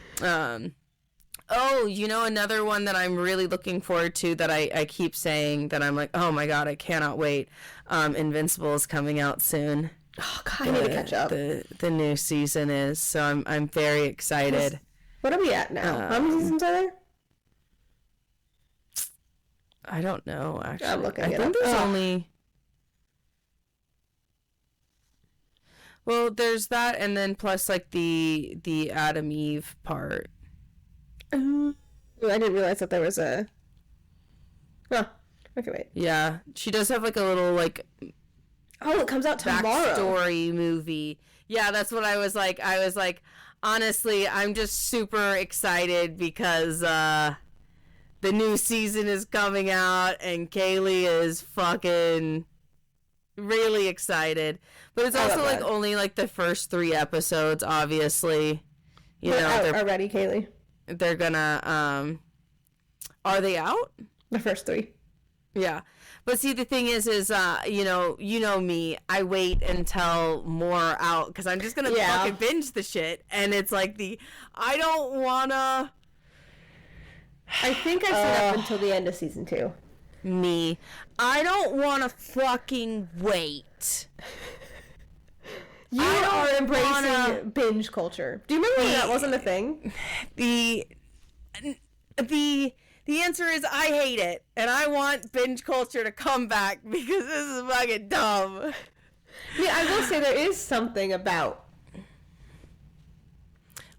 [SPEAKER 2] Oh, you know, another one that I'm really looking forward to that I keep saying that I'm like, oh my god, I cannot wait. Invincible is coming out soon.
[SPEAKER 1] Oh god, I need to catch up.
[SPEAKER 2] The new season is, so I'm very excited.
[SPEAKER 1] What are we at now? How many seasons are there?
[SPEAKER 2] I don't know, actually.
[SPEAKER 1] I'm looking
[SPEAKER 2] I
[SPEAKER 1] it
[SPEAKER 2] think
[SPEAKER 1] up.
[SPEAKER 2] there's only... Well, there's that, and then plus like the Adam Eve part.
[SPEAKER 1] I didn't realize that there was a... Oh, okay, wait.
[SPEAKER 2] Yeah, she does have like a little like...
[SPEAKER 1] Oh, it comes out tomorrow.
[SPEAKER 2] Backstory movie. Yeah, that's what I was like. I was like, honestly, I'm just super excited because the new season is coming out and Kaylee is fucking really excited. But it's also like only like the first 3 episodes, obviously. You know,
[SPEAKER 1] they're already, Kaylee.
[SPEAKER 2] They're gonna are they out?
[SPEAKER 1] The first 3.
[SPEAKER 2] Yeah. But see, the thing is you know me, I wait until more out because I'm just gonna fucking binge the shit, and it's like I don't wanna.
[SPEAKER 1] I think I stayed up until the end of season 2.
[SPEAKER 2] Me, I don't wanna fucking wait.
[SPEAKER 1] You are embracing binge culture. Do you remember when that wasn't a thing?
[SPEAKER 2] The answer is I hate it, and I want binge culture to come back because this is fucking dumb.
[SPEAKER 1] Yeah, I will say there is something about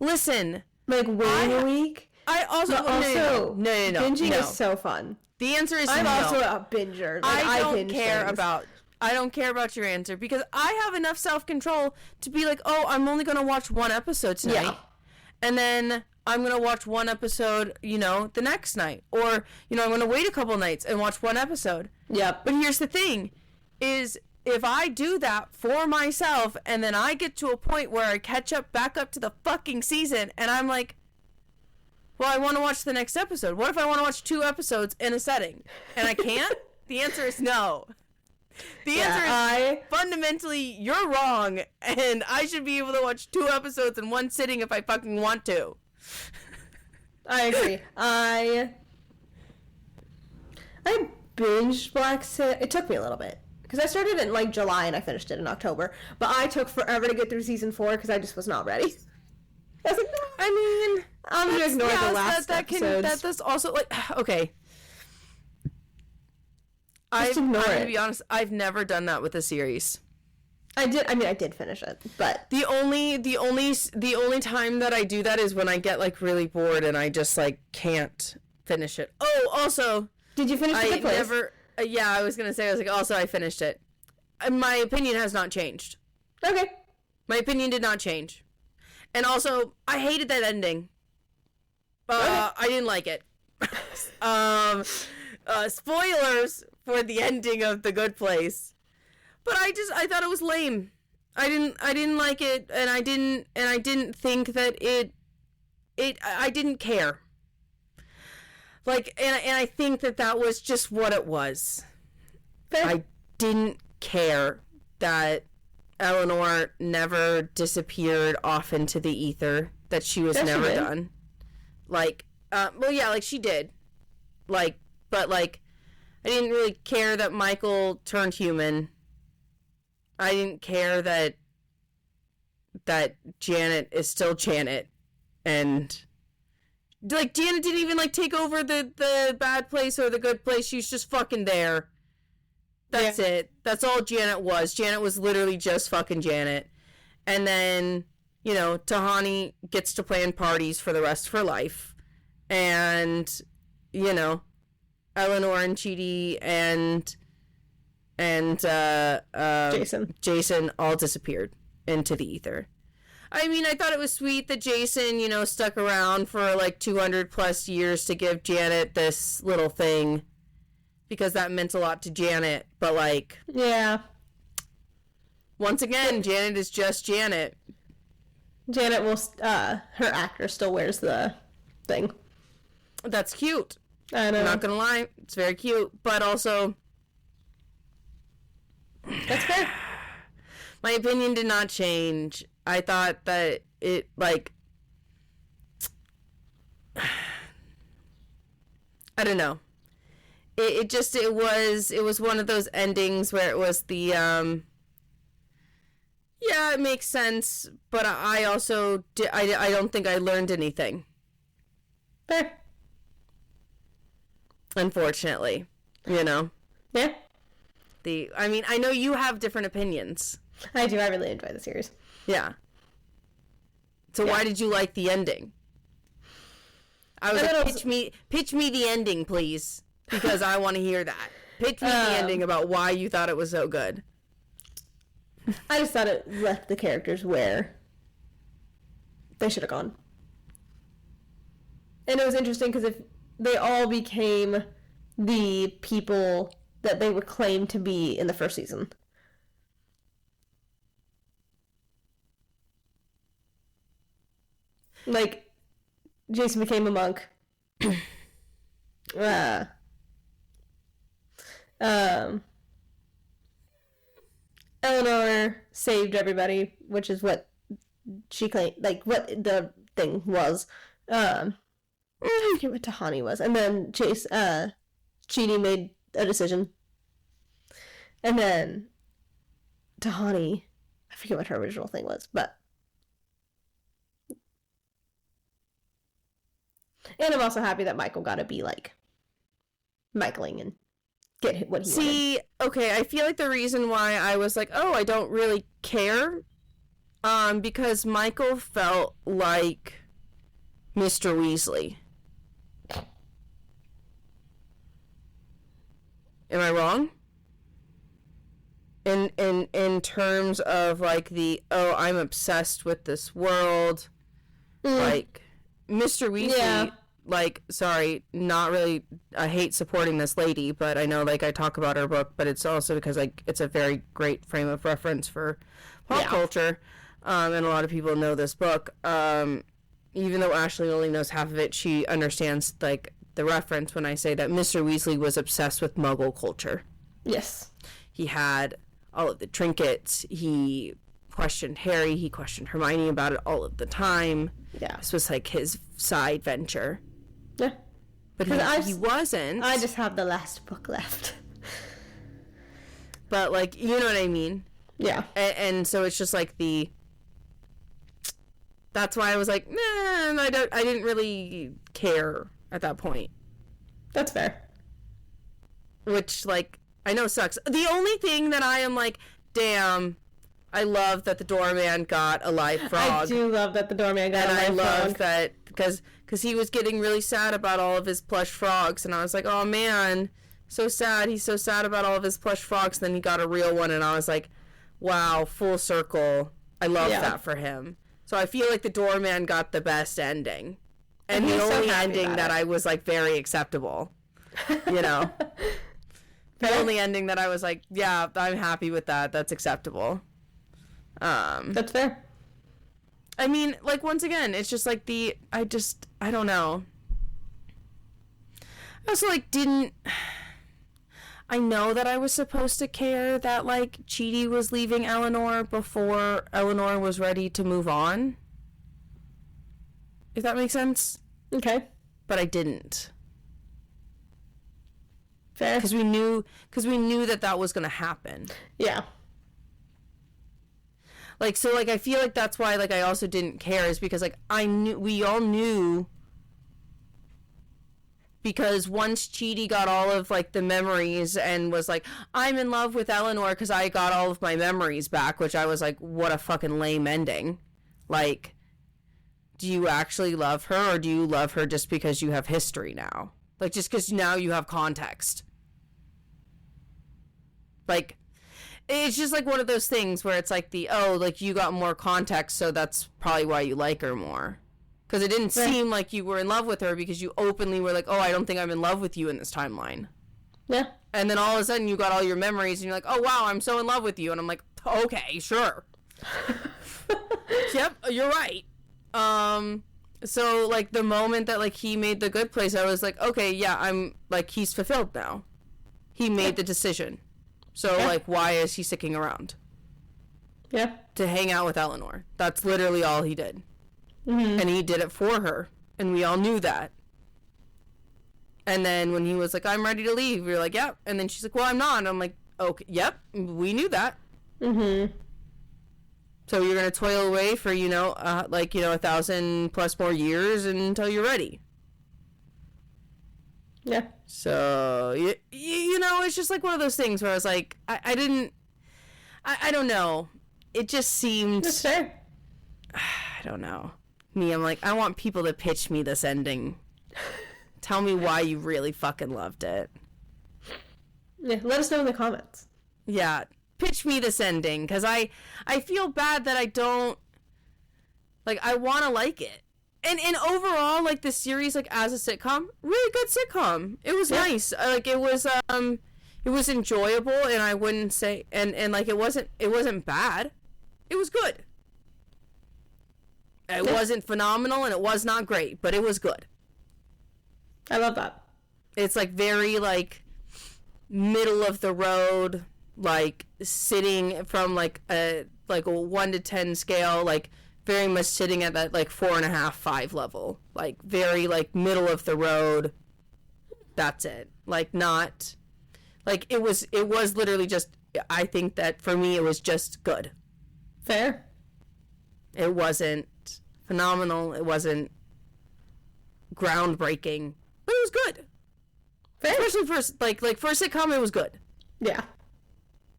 [SPEAKER 2] Listen,
[SPEAKER 1] like waiting a week.
[SPEAKER 2] I also
[SPEAKER 1] no. Binging
[SPEAKER 2] no.
[SPEAKER 1] is so fun.
[SPEAKER 2] The answer is
[SPEAKER 1] I'm
[SPEAKER 2] no.
[SPEAKER 1] also a binger. Like,
[SPEAKER 2] I don't
[SPEAKER 1] binge
[SPEAKER 2] care
[SPEAKER 1] things.
[SPEAKER 2] I don't care about your answer because I have enough self-control to be like, oh, I'm only going to watch one episode tonight.
[SPEAKER 1] Yeah.
[SPEAKER 2] And then I'm going to watch one episode, the next night. Or, I'm going to wait a couple nights and watch one episode.
[SPEAKER 1] Yep.
[SPEAKER 2] But here's the thing, is if I do that for myself and then I get to a point where I catch up back up to the fucking season and I'm like, well, I want to watch the next episode. What if I want to watch 2 episodes in a setting and I can't? The answer is no. The answer is fundamentally you're wrong and I should be able to watch 2 episodes in one sitting if I fucking want to.
[SPEAKER 1] I agree. I binged Black Sith. It took me a little bit because I started in like July and I finished it in October. But I took forever to get through season 4 because I just was not ready. I was like, no. I mean, I'm gonna ignore the last episodes.
[SPEAKER 2] That's also like okay.
[SPEAKER 1] I'm
[SPEAKER 2] gonna be honest. I've never done that with a series.
[SPEAKER 1] I did finish it, but
[SPEAKER 2] the only time that I do that is when I get like really bored and I just like can't finish it. Oh, also,
[SPEAKER 1] did you finish The Good Place?
[SPEAKER 2] Never. Yeah, I was gonna say. I was like, also, I finished it. My opinion has not changed.
[SPEAKER 1] Okay.
[SPEAKER 2] My opinion did not change, and also, I hated that ending. I didn't like it. Spoilers for the ending of The Good Place. But I thought it was lame. I didn't like it, and I didn't think that I didn't care. Like, and I think that was just what it was. I didn't care that Eleanor never disappeared off into the ether, that she was never done. Like, well, yeah, like she did. Like, but like, I didn't really care that Michael turned human. I didn't care that Janet is still Janet, and like Janet didn't even like take over the bad place or the good place. She's just fucking there. That's it. That's all Janet was. Janet was literally just fucking Janet. And then, Tahani gets to plan parties for the rest of her life, and Eleanor and Chidi and Jason all disappeared into the ether. I mean, I thought it was sweet that Jason, stuck around for like 200 plus years to give Janet this little thing because that meant a lot to Janet. But like,
[SPEAKER 1] yeah.
[SPEAKER 2] Once again, Janet is just Janet.
[SPEAKER 1] Janet will, her actor still wears the thing.
[SPEAKER 2] That's cute.
[SPEAKER 1] I know.
[SPEAKER 2] I'm not gonna lie. It's very cute. But also,
[SPEAKER 1] that's fair.
[SPEAKER 2] My opinion did not change. I thought that it, like, I don't know. It was one of those endings where it was the, yeah, it makes sense, but I also, I don't think I learned anything.
[SPEAKER 1] Fair.
[SPEAKER 2] Unfortunately, Yeah. I mean, I know you have different opinions.
[SPEAKER 1] I do. I really enjoy the series.
[SPEAKER 2] Yeah. So why did you like the ending? I was like, pitch me the ending, please, because I want to hear that. Pitch me the ending about why you thought it was so good.
[SPEAKER 1] I just thought it left the characters where they should have gone. And it was interesting because if they all became the people that they were claimed to be in the first season. Like, Jason became a monk. Eleanor saved everybody, which is what she claimed, like, what the thing was. I forget what Tahani was. And then Chidi made a decision. And then Tahani, I forget what her original thing was, but. And I'm also happy that Michael got to be, like, Michaeling and get what he wanted.
[SPEAKER 2] See, okay, I feel like the reason why I was like, oh, I don't really care, because Michael felt like Mr. Weasley. Am I wrong? In terms of like the, oh, I'm obsessed with this world, like Mr. Weasley, like, sorry, not really, I hate supporting this lady, but I know, like, I talk about her book, but it's also because, like, it's a very great frame of reference for pop culture, and a lot of people know this book. Even though Ashley only knows half of it, she understands, like, the reference when I say that Mr. Weasley was obsessed with Muggle culture.
[SPEAKER 1] Yes.
[SPEAKER 2] He had all of the trinkets, he questioned Harry, he questioned Hermione about it all of the time.
[SPEAKER 1] Yeah.
[SPEAKER 2] This was, like, his side venture.
[SPEAKER 1] Yeah.
[SPEAKER 2] But he wasn't.
[SPEAKER 1] I just have the last book left.
[SPEAKER 2] But, like, you know what I mean?
[SPEAKER 1] Yeah.
[SPEAKER 2] And so it's just, like, that's why I was like, nah, I didn't really care at that point.
[SPEAKER 1] That's fair.
[SPEAKER 2] Which, like, I know sucks. The only thing that I am like, damn, I love that the doorman got a live frog.
[SPEAKER 1] I do love that the doorman got a live frog.
[SPEAKER 2] And I love that, because he was getting really sad about all of his plush frogs, and I was like, oh man, so sad. He's so sad about all of his plush frogs. Then he got a real one, and I was like, wow, full circle. I love that for him. So I feel like the doorman got the best ending, and the only ending that I was like very acceptable, you know. The only ending that I was like, yeah, I'm happy with that. That's acceptable.
[SPEAKER 1] That's fair.
[SPEAKER 2] I mean, like, once again, it's just like I don't know. I also, like, I know that I was supposed to care that, like, Chidi was leaving Eleanor before Eleanor was ready to move on. If that makes sense.
[SPEAKER 1] Okay.
[SPEAKER 2] But I didn't.
[SPEAKER 1] Fair.
[SPEAKER 2] Because we knew that was going to happen.
[SPEAKER 1] Yeah.
[SPEAKER 2] Like, so, like, I feel like that's why, like, I also didn't care, is because, like, we all knew, because once Chidi got all of, like, the memories and was like, I'm in love with Eleanor because I got all of my memories back, which I was like, what a fucking lame ending. Like, do you actually love her, or do you love her just because you have history now? Like, just because now you have context. Like, it's just like one of those things where it's like like, you got more context, so that's probably why you like her more. Because it didn't seem like you were in love with her, because you openly were like, oh, I don't think I'm in love with you in this timeline.
[SPEAKER 1] Yeah. And
[SPEAKER 2] then all of a sudden you got all your memories and you're like, oh, wow, I'm so in love with you. And I'm like, okay, sure. Yep, you're right. So, like, the moment that, like, he made the good place, I was like, okay, yeah, I'm, like, he's fulfilled now. He made the decision. So, like, why is he sticking around?
[SPEAKER 1] Yeah.
[SPEAKER 2] To hang out with Eleanor. That's literally all he did. Mm-hmm. And he did it for her. And we all knew that. And then when he was like, I'm ready to leave, we were like, yep. And then she's like, well, I'm not. And I'm like, okay, yep, we knew that. Mm-hmm. So you're going to toil away for, 1,000 plus more years until you're ready.
[SPEAKER 1] Yeah.
[SPEAKER 2] So, it's just like one of those things where I was like, I don't know. It just seemed...
[SPEAKER 1] That's fair.
[SPEAKER 2] I don't know. I'm like, I want people to pitch me this ending. Tell me why you really fucking loved it.
[SPEAKER 1] Yeah, let us know in the comments.
[SPEAKER 2] Yeah, pitch me this ending, because I feel bad that I don't... Like, I want to like it. And overall, like, the series, like, as a sitcom, really good sitcom. It was nice. Like, it was enjoyable, and I wouldn't say, and like, it wasn't bad. It was good. It wasn't phenomenal, and it was not great, but it was good.
[SPEAKER 1] I love that.
[SPEAKER 2] It's, like, very, like, middle of the road, like, sitting from, like a 1 to 10 scale, like, very much sitting at that, like, 4.5, 5 level. Like, very, like, middle of the road. That's it. Like, not... Like, it was literally just... I think that, for me, it was just good.
[SPEAKER 1] Fair.
[SPEAKER 2] It wasn't phenomenal. It wasn't groundbreaking. But it was good.
[SPEAKER 1] Fair.
[SPEAKER 2] Especially for for a sitcom, it was good.
[SPEAKER 1] Yeah.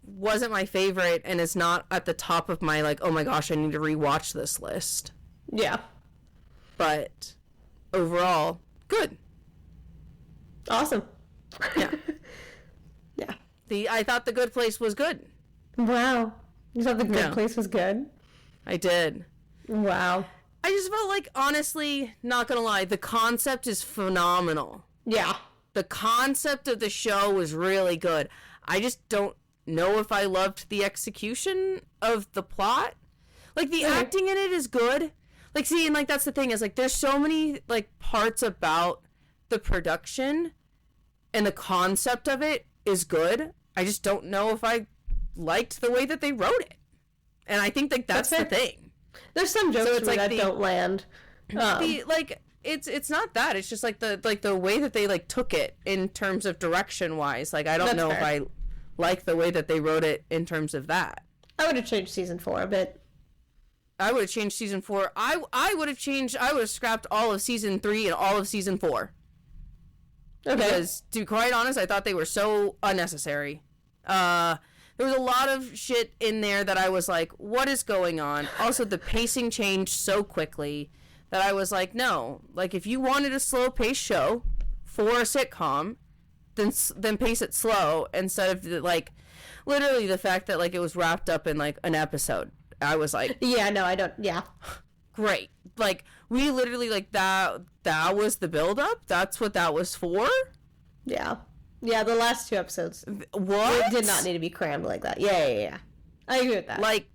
[SPEAKER 2] Wasn't my favorite, and it's not at the top of my oh my gosh, I need to rewatch this list.
[SPEAKER 1] Yeah.
[SPEAKER 2] But overall, good.
[SPEAKER 1] Awesome.
[SPEAKER 2] Yeah.
[SPEAKER 1] Yeah.
[SPEAKER 2] I thought The Good Place was good.
[SPEAKER 1] Wow. You thought The Good Place was good?
[SPEAKER 2] I did.
[SPEAKER 1] Wow.
[SPEAKER 2] I just felt like, honestly, not gonna lie, the concept is phenomenal.
[SPEAKER 1] Yeah.
[SPEAKER 2] The concept of the show was really good. I just don't know if I loved the execution of the plot. Like, the acting in it is good. Like, see, and, that's the thing is, there's so many, parts about the production and the concept of it is good. I just don't know if I liked the way that they wrote it. And I think, that's the thing.
[SPEAKER 1] There's some jokes that don't land.
[SPEAKER 2] It's not that. It's just the way that they took it in terms of direction wise. I don't know if I like the way that they wrote it in terms of that.
[SPEAKER 1] I would have changed season 4 a bit.
[SPEAKER 2] I would have changed season 4. I would have scrapped all of season 3 and all of season 4. Okay. Because to be quite honest, I thought they were so unnecessary. There was a lot of shit in there that I was like, what is going on? Also, the pacing changed so quickly that I was like, no. If you wanted a slow-paced show for a sitcom, then pace it slow instead of, literally the fact that, it was wrapped up in, an episode. I was like...
[SPEAKER 1] Yeah, no, I don't... Yeah.
[SPEAKER 2] Great. We literally, that was the build-up? That's what that was for?
[SPEAKER 1] Yeah. Yeah, the last 2 episodes.
[SPEAKER 2] What?
[SPEAKER 1] It did not need to be crammed like that. Yeah. I agree with that.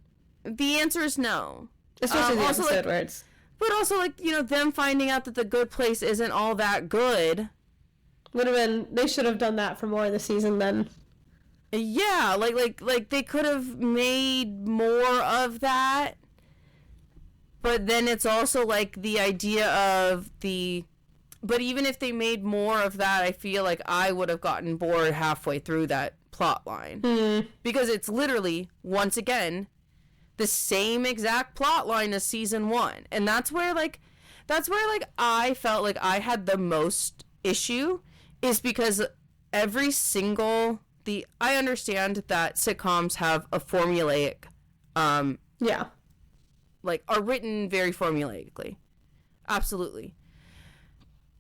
[SPEAKER 2] The answer is no.
[SPEAKER 1] Especially the episode where it's...
[SPEAKER 2] But also, them finding out that The Good Place isn't all that good.
[SPEAKER 1] Would have been... They should have done that for more of the season then.
[SPEAKER 2] Yeah, they could have made more of that. But then it's also, the idea of the... But even if they made more of that, I feel like I would have gotten bored halfway through that plot line.
[SPEAKER 1] Mm.
[SPEAKER 2] Because it's literally, once again, the same exact plot line as season 1. And that's where I felt like I had the most issue, is because every single... I understand that sitcoms have a formulaic...
[SPEAKER 1] Yeah.
[SPEAKER 2] Are written very formulaically. Absolutely.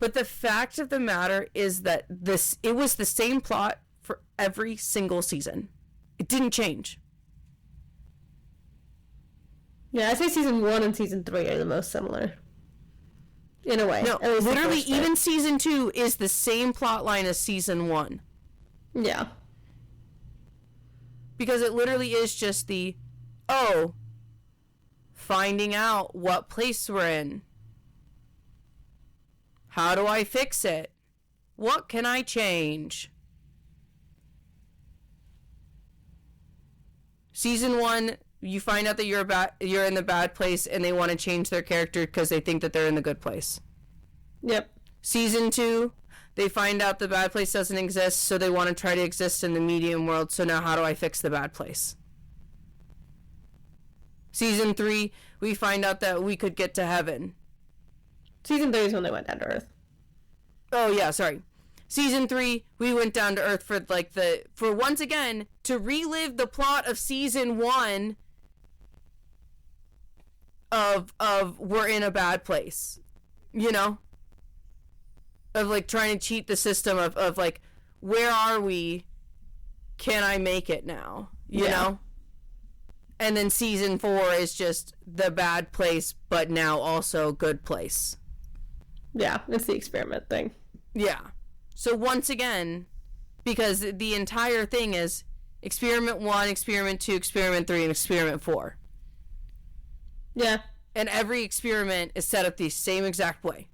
[SPEAKER 2] But the fact of the matter is that it was the same plot for every single season. It didn't change.
[SPEAKER 1] Yeah, I say season 1 and season 3 are the most similar. In a way.
[SPEAKER 2] No, literally, even season 2 is the same plot line as season 1.
[SPEAKER 1] Yeah.
[SPEAKER 2] Because it literally is just finding out what place we're in. How do I fix it? What can I change? Season 1, you find out that you're in the bad place and they want to change their character because they think that they're in the good place.
[SPEAKER 1] Yep.
[SPEAKER 2] Season 2, they find out the bad place doesn't exist, so they want to try to exist in the medium world, so now how do I fix the bad place? Season 3, we find out that we could get to heaven.
[SPEAKER 1] Season 3 is when they went down to Earth.
[SPEAKER 2] Oh, yeah, sorry. Season 3, we went down to Earth for once again, to relive the plot of season 1 of we're in a bad place. You know? Of, trying to cheat the system of where are we? Can I make it now? You know? And then season 4 is just the bad place, but now also good place.
[SPEAKER 1] Yeah, it's the experiment thing.
[SPEAKER 2] Yeah. So once again, because the entire thing is experiment 1, experiment 2, experiment 3, and experiment 4.
[SPEAKER 1] Yeah.
[SPEAKER 2] And every experiment is set up the same exact way.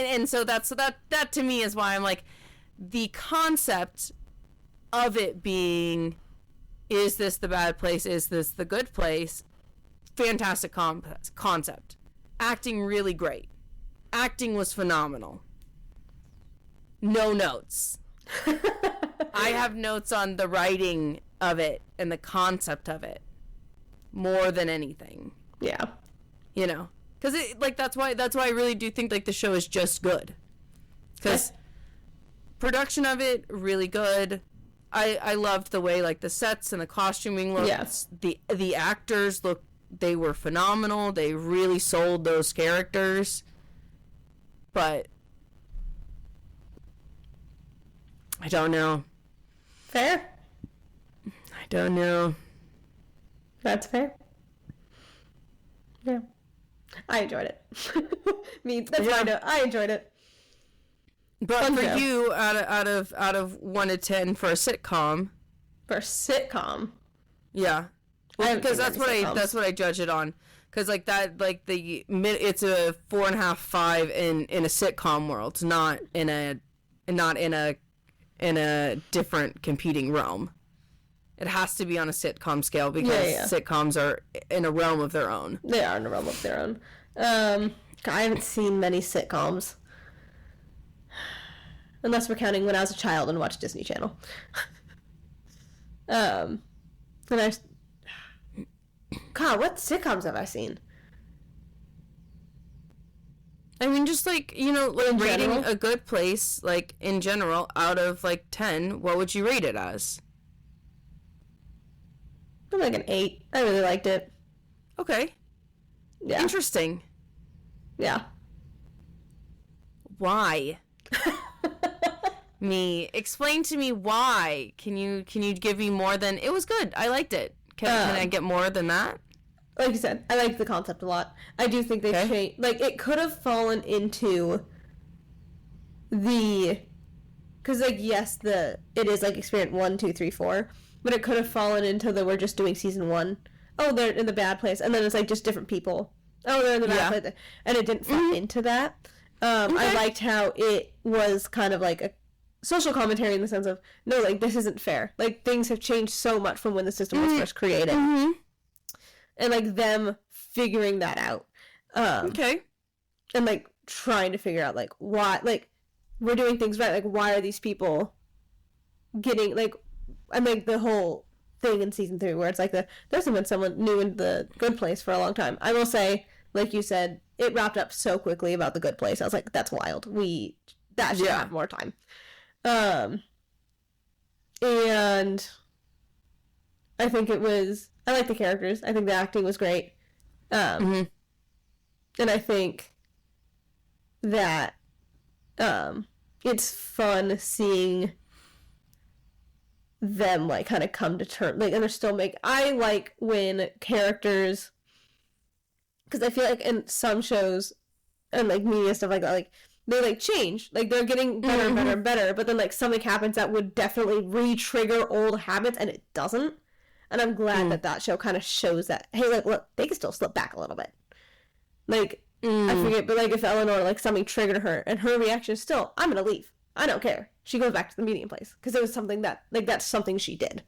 [SPEAKER 2] And so that to me is why I'm like, the concept of it being, is this the bad place? Is this the good place? Fantastic concept. Acting really great. Acting was phenomenal. No notes. I have notes on the writing of it and the concept of it more than anything.
[SPEAKER 1] Yeah.
[SPEAKER 2] You know? Because that's why I really do think like the show is just good. Because production of it really good. I loved the way like the sets and the costuming looked.
[SPEAKER 1] Yes.
[SPEAKER 2] The actors looked, they were phenomenal. They really sold those characters. But I don't know.
[SPEAKER 1] Fair.
[SPEAKER 2] I don't know.
[SPEAKER 1] That's fair. Yeah. I enjoyed it. That's why I enjoyed it.
[SPEAKER 2] But
[SPEAKER 1] Fun
[SPEAKER 2] for
[SPEAKER 1] show.
[SPEAKER 2] you, out of 1 to 10 for a sitcom.
[SPEAKER 1] For a sitcom.
[SPEAKER 2] Yeah.
[SPEAKER 1] I haven't
[SPEAKER 2] Because
[SPEAKER 1] seen many sitcoms.
[SPEAKER 2] that's what I judge it on. Because like that, like it's a 4.5, 5 in a sitcom world, it's not in a different competing realm. It has to be on a sitcom scale because sitcoms are in a realm of their own.
[SPEAKER 1] They are in a realm of their own. I haven't seen many sitcoms. Unless we're counting when I was a child and watched Disney Channel. God, what sitcoms have I seen?
[SPEAKER 2] I mean, just like, like rating
[SPEAKER 1] general?
[SPEAKER 2] A Good Place, like in general, out of like 10, what would you rate it as?
[SPEAKER 1] I'm like an 8. I really liked it.
[SPEAKER 2] Okay.
[SPEAKER 1] Yeah.
[SPEAKER 2] Interesting.
[SPEAKER 1] Yeah.
[SPEAKER 2] Why? Explain to me why. Can you give me more than it was good? I liked it. Can I get more than that?
[SPEAKER 1] Like you said, I like the concept a lot. I do think they changed. Like, it could have fallen into because like yes, it is like Experiment 1, 2, 3, 4, but it could have fallen into we're just doing season 1. Oh, they're in the bad place, and then it's like just different people. Oh, they're in the bad place, and it didn't fall into that. I liked how it was kind of like a social commentary in the sense of, no, like, this isn't fair. Like, things have changed so much from when the system was first created. And, like, them figuring that out. And, like, trying to figure out, like, why, like, we're doing things right. Like, why are these people getting, like, and, like, the whole thing in season 3 where it's like, there hasn't been someone new in the Good Place for a long time. I will say, like you said, it wrapped up so quickly about the Good Place. I was like, that's wild. That should have more time. And I think I like the characters. I think the acting was great. And I think that it's fun seeing them like kind of come to terms, like, and they're still I like when characters, because I feel like in some shows and like media stuff like that, like, they like change, like they're getting better and better and better, but then like something happens that would definitely re-trigger old habits, and it doesn't. And I'm glad that show kind of shows that, hey, like, look, they can still slip back a little bit. Like, I forget, but like if Eleanor, like, something triggered her and her reaction is still, I'm gonna leave, I don't care, she goes back to the meeting place because it was something that, like, that's something she did.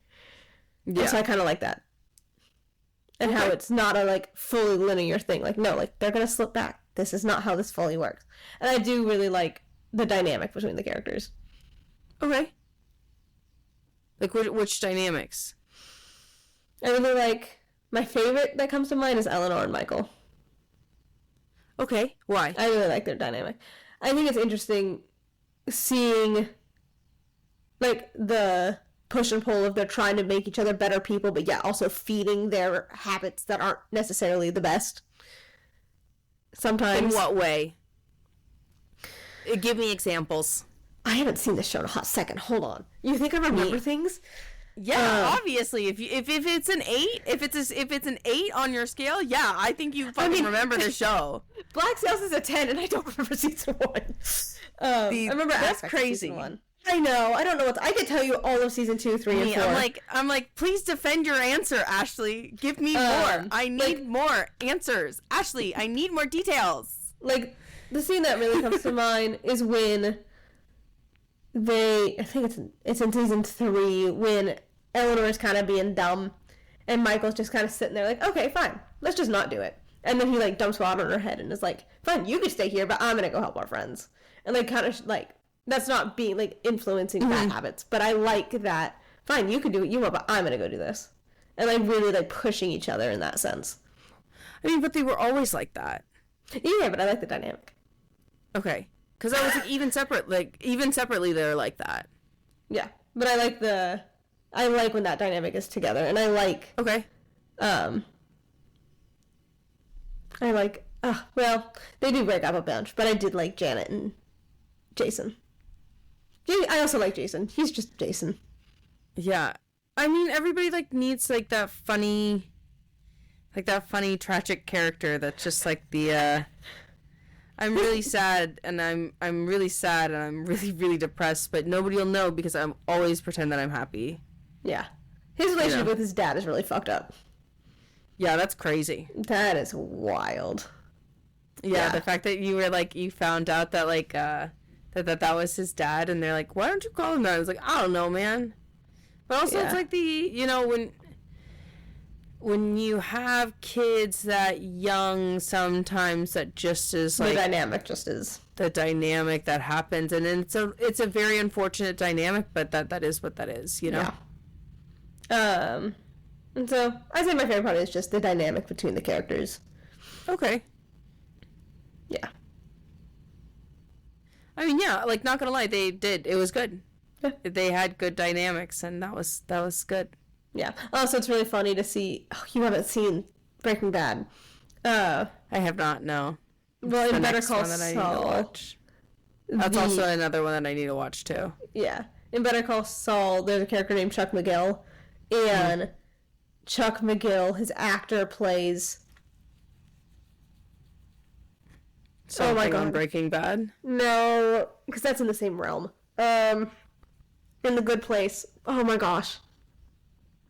[SPEAKER 1] And so I kind of like that. And how it's not a like fully linear thing, like, no, like, they're gonna slip back, this is not how this fully works. And I do really like the dynamic between the characters.
[SPEAKER 2] Okay. Like, which dynamics?
[SPEAKER 1] I really like, my favorite that comes to mind is Eleanor and Michael.
[SPEAKER 2] Okay, why?
[SPEAKER 1] I really like their dynamic. I think it's interesting seeing, like, the push and pull of they're trying to make each other better people, but yet also feeding their habits that aren't necessarily the best. Sometimes.
[SPEAKER 2] In what way? Give me examples.
[SPEAKER 1] I haven't seen this show in a hot second. Hold on. You think I remember things?
[SPEAKER 2] Yeah, obviously. If it's an 8, if it's an 8 on your scale, yeah, I think you fucking remember the show.
[SPEAKER 1] Black Sails is a 10, and I don't remember season 1. I remember
[SPEAKER 2] that's
[SPEAKER 1] aspects
[SPEAKER 2] crazy.
[SPEAKER 1] Of season 1. I know. I don't know I could tell you all of season 2, 3, and 4.
[SPEAKER 2] I'm like, please defend your answer, Ashley. Give me more. I need more answers, Ashley. I need more details.
[SPEAKER 1] Like, the scene that really comes to mind is when I think it's in season 3, when Eleanor is kind of being dumb and Michael's just kind of sitting there like, okay, fine, let's just not do it. And then he like dumps water on her head and is like, fine, you can stay here, but I'm gonna go help our friends. And like, kind of like, that's not being like influencing bad habits, but I like that, fine, you can do what you want, but I'm gonna go do this. And like really like pushing each other in that sense.
[SPEAKER 2] I mean, but they were always like that.
[SPEAKER 1] Yeah, but I like the dynamic.
[SPEAKER 2] Okay. Because I was like, even separately, they're like that.
[SPEAKER 1] Yeah, but I like when that dynamic is together, and I like.
[SPEAKER 2] Okay.
[SPEAKER 1] Well, they do break up a bunch, but I did like Janet and Jason. I also like Jason. He's just Jason.
[SPEAKER 2] Yeah. I mean, everybody, like, needs, like, that funny, tragic character that's just, like, the, I'm really sad, and I'm really sad, and I'm really, really depressed, but nobody will know because I'm always pretend that I'm happy.
[SPEAKER 1] Yeah. His relationship with his dad is really fucked up.
[SPEAKER 2] Yeah, that's crazy.
[SPEAKER 1] That is wild.
[SPEAKER 2] Yeah, the fact that you were, like, you found out that, like, that was his dad, and they're like, why don't you call him that? I was like, I don't know, man. But also, it's like when you have kids that young, sometimes that just is like...
[SPEAKER 1] The dynamic just is.
[SPEAKER 2] The dynamic that happens, and then it's a very unfortunate dynamic, but that is what that is, you know?
[SPEAKER 1] Yeah. And so, I'd say my favorite part is just the dynamic between the characters.
[SPEAKER 2] Okay.
[SPEAKER 1] Yeah.
[SPEAKER 2] I mean, yeah, like, not gonna lie, it was good.
[SPEAKER 1] Yeah.
[SPEAKER 2] They had good dynamics, and that was good.
[SPEAKER 1] Yeah. Also, it's really funny to see, you haven't seen Breaking Bad.
[SPEAKER 2] I have not, no.
[SPEAKER 1] Well, in Better Call Saul.
[SPEAKER 2] That's also another one that I need to watch, too.
[SPEAKER 1] Yeah. In Better Call Saul, there's a character named Chuck McGill, and Chuck McGill, his actor, plays...
[SPEAKER 2] Something oh my God. On Breaking Bad?
[SPEAKER 1] No, because that's in the same realm. In The Good Place. Oh my gosh.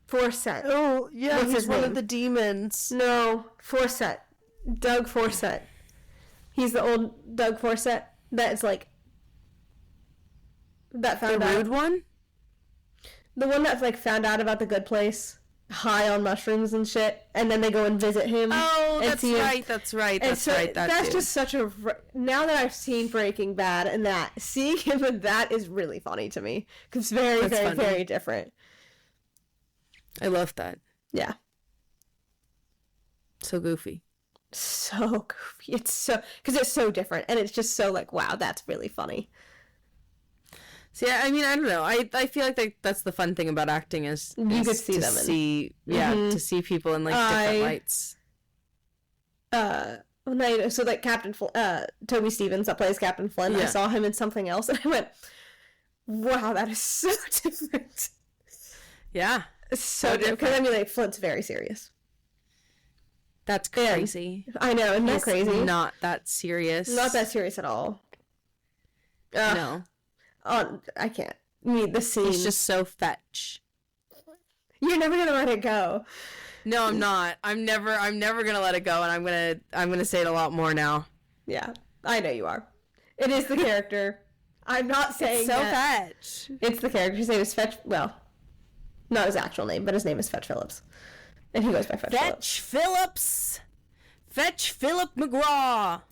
[SPEAKER 1] Forsett.
[SPEAKER 2] Oh, yeah,
[SPEAKER 1] What's
[SPEAKER 2] he's one of the demons.
[SPEAKER 1] No, Forsett. Doug Forsett. He's the old Doug Forsett that is like... That found out...
[SPEAKER 2] The rude one?
[SPEAKER 1] The one that's like found out about The Good Place. High on mushrooms and shit, and then they go and visit him.
[SPEAKER 2] Oh, that's right.
[SPEAKER 1] That's just such a... Now that I've seen Breaking Bad and that, seeing him in that is really funny to me. Because it's very, very, very different.
[SPEAKER 2] I love that.
[SPEAKER 1] Yeah.
[SPEAKER 2] So goofy.
[SPEAKER 1] So goofy. It's so... Because it's so different, and it's just so like, wow, that's really funny.
[SPEAKER 2] See, I mean, I don't know. I feel like that's the fun thing about acting is
[SPEAKER 1] you could see them
[SPEAKER 2] to see people in like different lights.
[SPEAKER 1] So like Toby Stevens that plays Captain Flint, I saw him in something else, and I went, "Wow, that is so different."
[SPEAKER 2] Yeah,
[SPEAKER 1] it's so different. Because I mean, like Flint's very serious.
[SPEAKER 2] That's crazy.
[SPEAKER 1] I know, isn't that crazy?
[SPEAKER 2] Not that serious.
[SPEAKER 1] Not that serious at all.
[SPEAKER 2] No.
[SPEAKER 1] Oh, I can't. The scene.
[SPEAKER 2] It's just so fetch.
[SPEAKER 1] You're never gonna let it go.
[SPEAKER 2] No, I'm not. I'm never gonna let it go, and I'm gonna say it a lot more now.
[SPEAKER 1] Yeah, I know you are. It is the character. I'm not saying
[SPEAKER 2] it's so fetch.
[SPEAKER 1] It's the character. His name is Fetch. Well, not his actual name, but his name is Fetch Phillips, and he goes by Fetch Phillips.
[SPEAKER 2] Fetch Philip McGraw.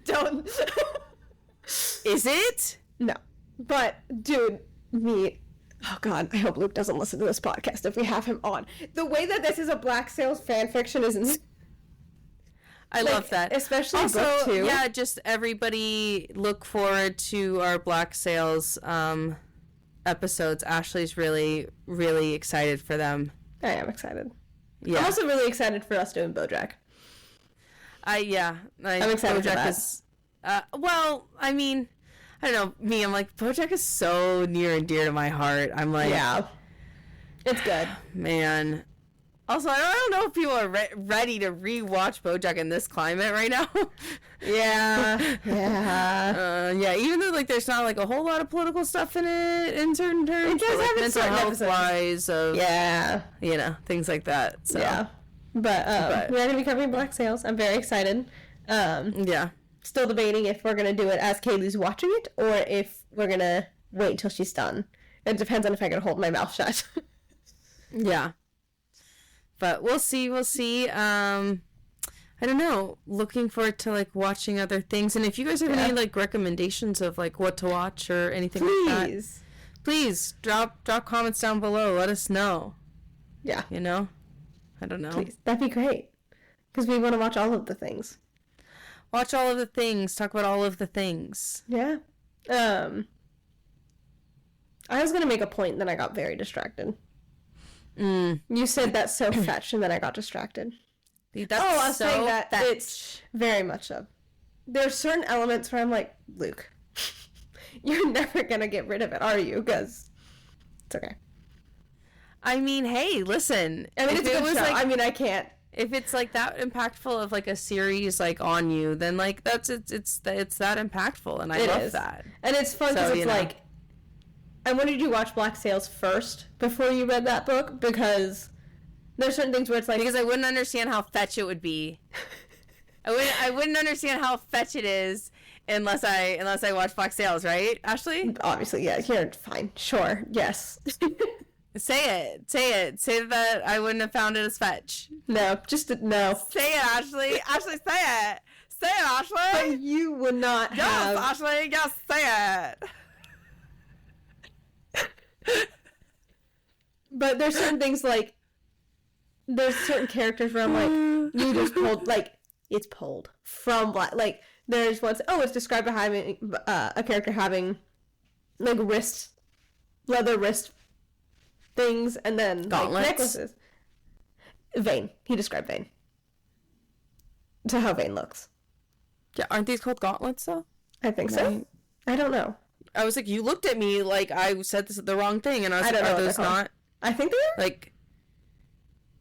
[SPEAKER 1] Don't.
[SPEAKER 2] Is it?
[SPEAKER 1] No. But, dude, oh god, I hope Luke doesn't listen to this podcast if we have him on. The way that this is a Black Sails fan fiction is
[SPEAKER 2] I love that.
[SPEAKER 1] Especially
[SPEAKER 2] also,
[SPEAKER 1] book 2.
[SPEAKER 2] Yeah, just everybody look forward to our Black Sails episodes. Ashley's really, really excited for them.
[SPEAKER 1] I am excited.
[SPEAKER 2] Yeah.
[SPEAKER 1] I'm also really excited for us doing BoJack.
[SPEAKER 2] I'm excited for that. Well, I mean, I don't know, I'm like, BoJack is so near and dear to my heart. I'm like...
[SPEAKER 1] Yeah. It's good.
[SPEAKER 2] Man. Also, I don't know if people are ready to rewatch BoJack in this climate right now.
[SPEAKER 1] Yeah. Yeah.
[SPEAKER 2] Yeah, even though, like, there's not, like, a whole lot of political stuff in it in certain terms.
[SPEAKER 1] It does have
[SPEAKER 2] mental health-wise of...
[SPEAKER 1] Yeah.
[SPEAKER 2] You know, things like that. So.
[SPEAKER 1] Yeah. But we're going to be covering Black Sails. I'm very excited.
[SPEAKER 2] Yeah.
[SPEAKER 1] Still debating if we're going to do it as Kaylee's watching it or if we're going to wait until she's done. It depends on if I can hold my mouth shut.
[SPEAKER 2] Yeah. But we'll see. I don't know. Looking forward to, like, watching other things. And if you guys have any, like, recommendations of, like, what to watch or anything like that, please drop comments down below. Let us know.
[SPEAKER 1] Yeah.
[SPEAKER 2] You know? I don't know.
[SPEAKER 1] Please. That'd be great. because we want to watch all of the things.
[SPEAKER 2] Watch all of the things. Talk about all of the things.
[SPEAKER 1] Yeah. I was going to make a point, then I got very distracted. You said that's so fetch, and then I got distracted.
[SPEAKER 2] That's
[SPEAKER 1] I was
[SPEAKER 2] so
[SPEAKER 1] saying that
[SPEAKER 2] fetch.
[SPEAKER 1] it's very much so. There's certain elements where I'm like, Luke, you're never going to get rid of it, are you? Because it's okay.
[SPEAKER 2] I mean, hey, listen.
[SPEAKER 1] I mean, it's a good show.
[SPEAKER 2] Like,
[SPEAKER 1] I mean, I can't.
[SPEAKER 2] If it's like that impactful of like a series like on you, then like it's that impactful, and I love that.
[SPEAKER 1] And it's fun because it's like, I wanted you to watch Black Sails first before you read that book, because there's certain things where it's like,
[SPEAKER 2] because I wouldn't understand how fetch it would be. I wouldn't understand how fetch it is unless I watch Black Sails, right, Ashley?
[SPEAKER 1] Obviously, yeah. You're fine. Sure. Yes.
[SPEAKER 2] Say it. Say that I wouldn't have found it as fetch.
[SPEAKER 1] No, no.
[SPEAKER 2] Say it, Ashley. Ashley, say it. Say it, Ashley.
[SPEAKER 1] But you would not have.
[SPEAKER 2] Yes, Ashley. Yes, say it.
[SPEAKER 1] But there's certain things like, there's certain characters where I'm like, you just pulled, like, it's pulled from Black. Like, there's once, it's described as having a character having like leather wrist things, and then
[SPEAKER 2] gauntlets.
[SPEAKER 1] Like necklaces. Vane. He described Vane. To how Vane looks.
[SPEAKER 2] Yeah, aren't these called gauntlets though?
[SPEAKER 1] I think so. I don't know.
[SPEAKER 2] I was like, you looked at me like I said the wrong thing, and I was like, are those not?
[SPEAKER 1] I think they are.
[SPEAKER 2] Like,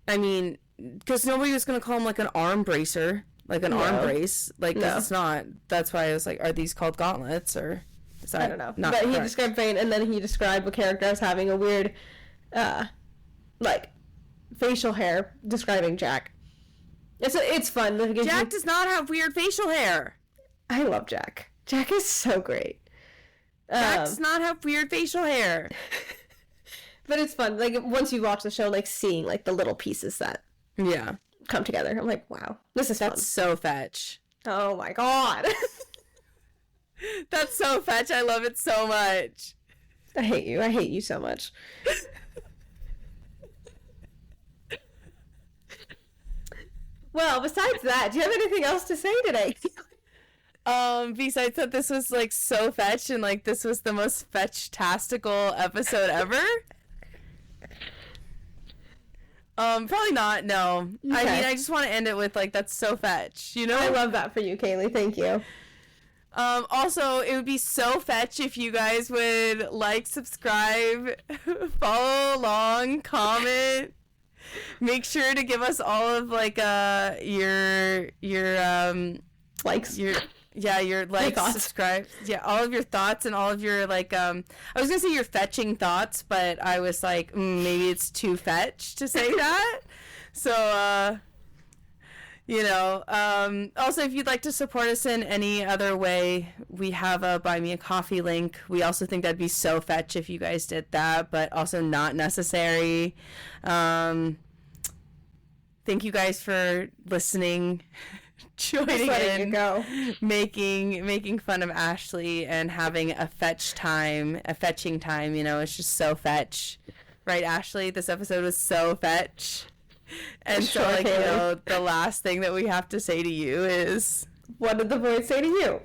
[SPEAKER 2] I mean, because nobody was gonna call him like an arm bracer, like an arm brace. Like, it's not. That's why I was like, are these called gauntlets, or?
[SPEAKER 1] I don't know. But he described Vane, and then he described a character as having a weird, like, facial hair, describing Jack. It's fun.
[SPEAKER 2] Jack does not have weird facial hair.
[SPEAKER 1] I love Jack. Jack is so great.
[SPEAKER 2] Jack does not have weird facial hair.
[SPEAKER 1] But it's fun. Like, once you watch the show, like, seeing, like, the little pieces that come together. I'm like, wow, that's fun.
[SPEAKER 2] So fetch.
[SPEAKER 1] Oh my god.
[SPEAKER 2] That's so fetch. I love it so much.
[SPEAKER 1] I hate you. I hate you so much. Well, besides that, do you have anything else to say today?
[SPEAKER 2] Besides that, this was like so fetch, and like this was the most fetch-tastical episode ever. Probably not. No. Okay. I mean, I just want to end it with like, that's so fetch. You know.
[SPEAKER 1] I love that for you, Kaylee. Thank you.
[SPEAKER 2] Also, it would be so fetch if you guys would like, subscribe, follow along, comment. Make sure to give us all of like your
[SPEAKER 1] likes.
[SPEAKER 2] Your likes, subscribe. Yeah, all of your thoughts and all of your like I was gonna say your fetching thoughts, but I was like, maybe it's too fetch to say that. So also, if you'd like to support us in any other way, we have a Buy Me a Coffee link. We also think that'd be so fetch if you guys did that, but also not necessary. Thank you guys for listening, joining in, making fun of Ashley, and having a fetching time. You know, it's just so fetch, right, Ashley? This episode was so fetch. And so, like, the last thing that we have to say to you is,
[SPEAKER 1] what did the void say to you?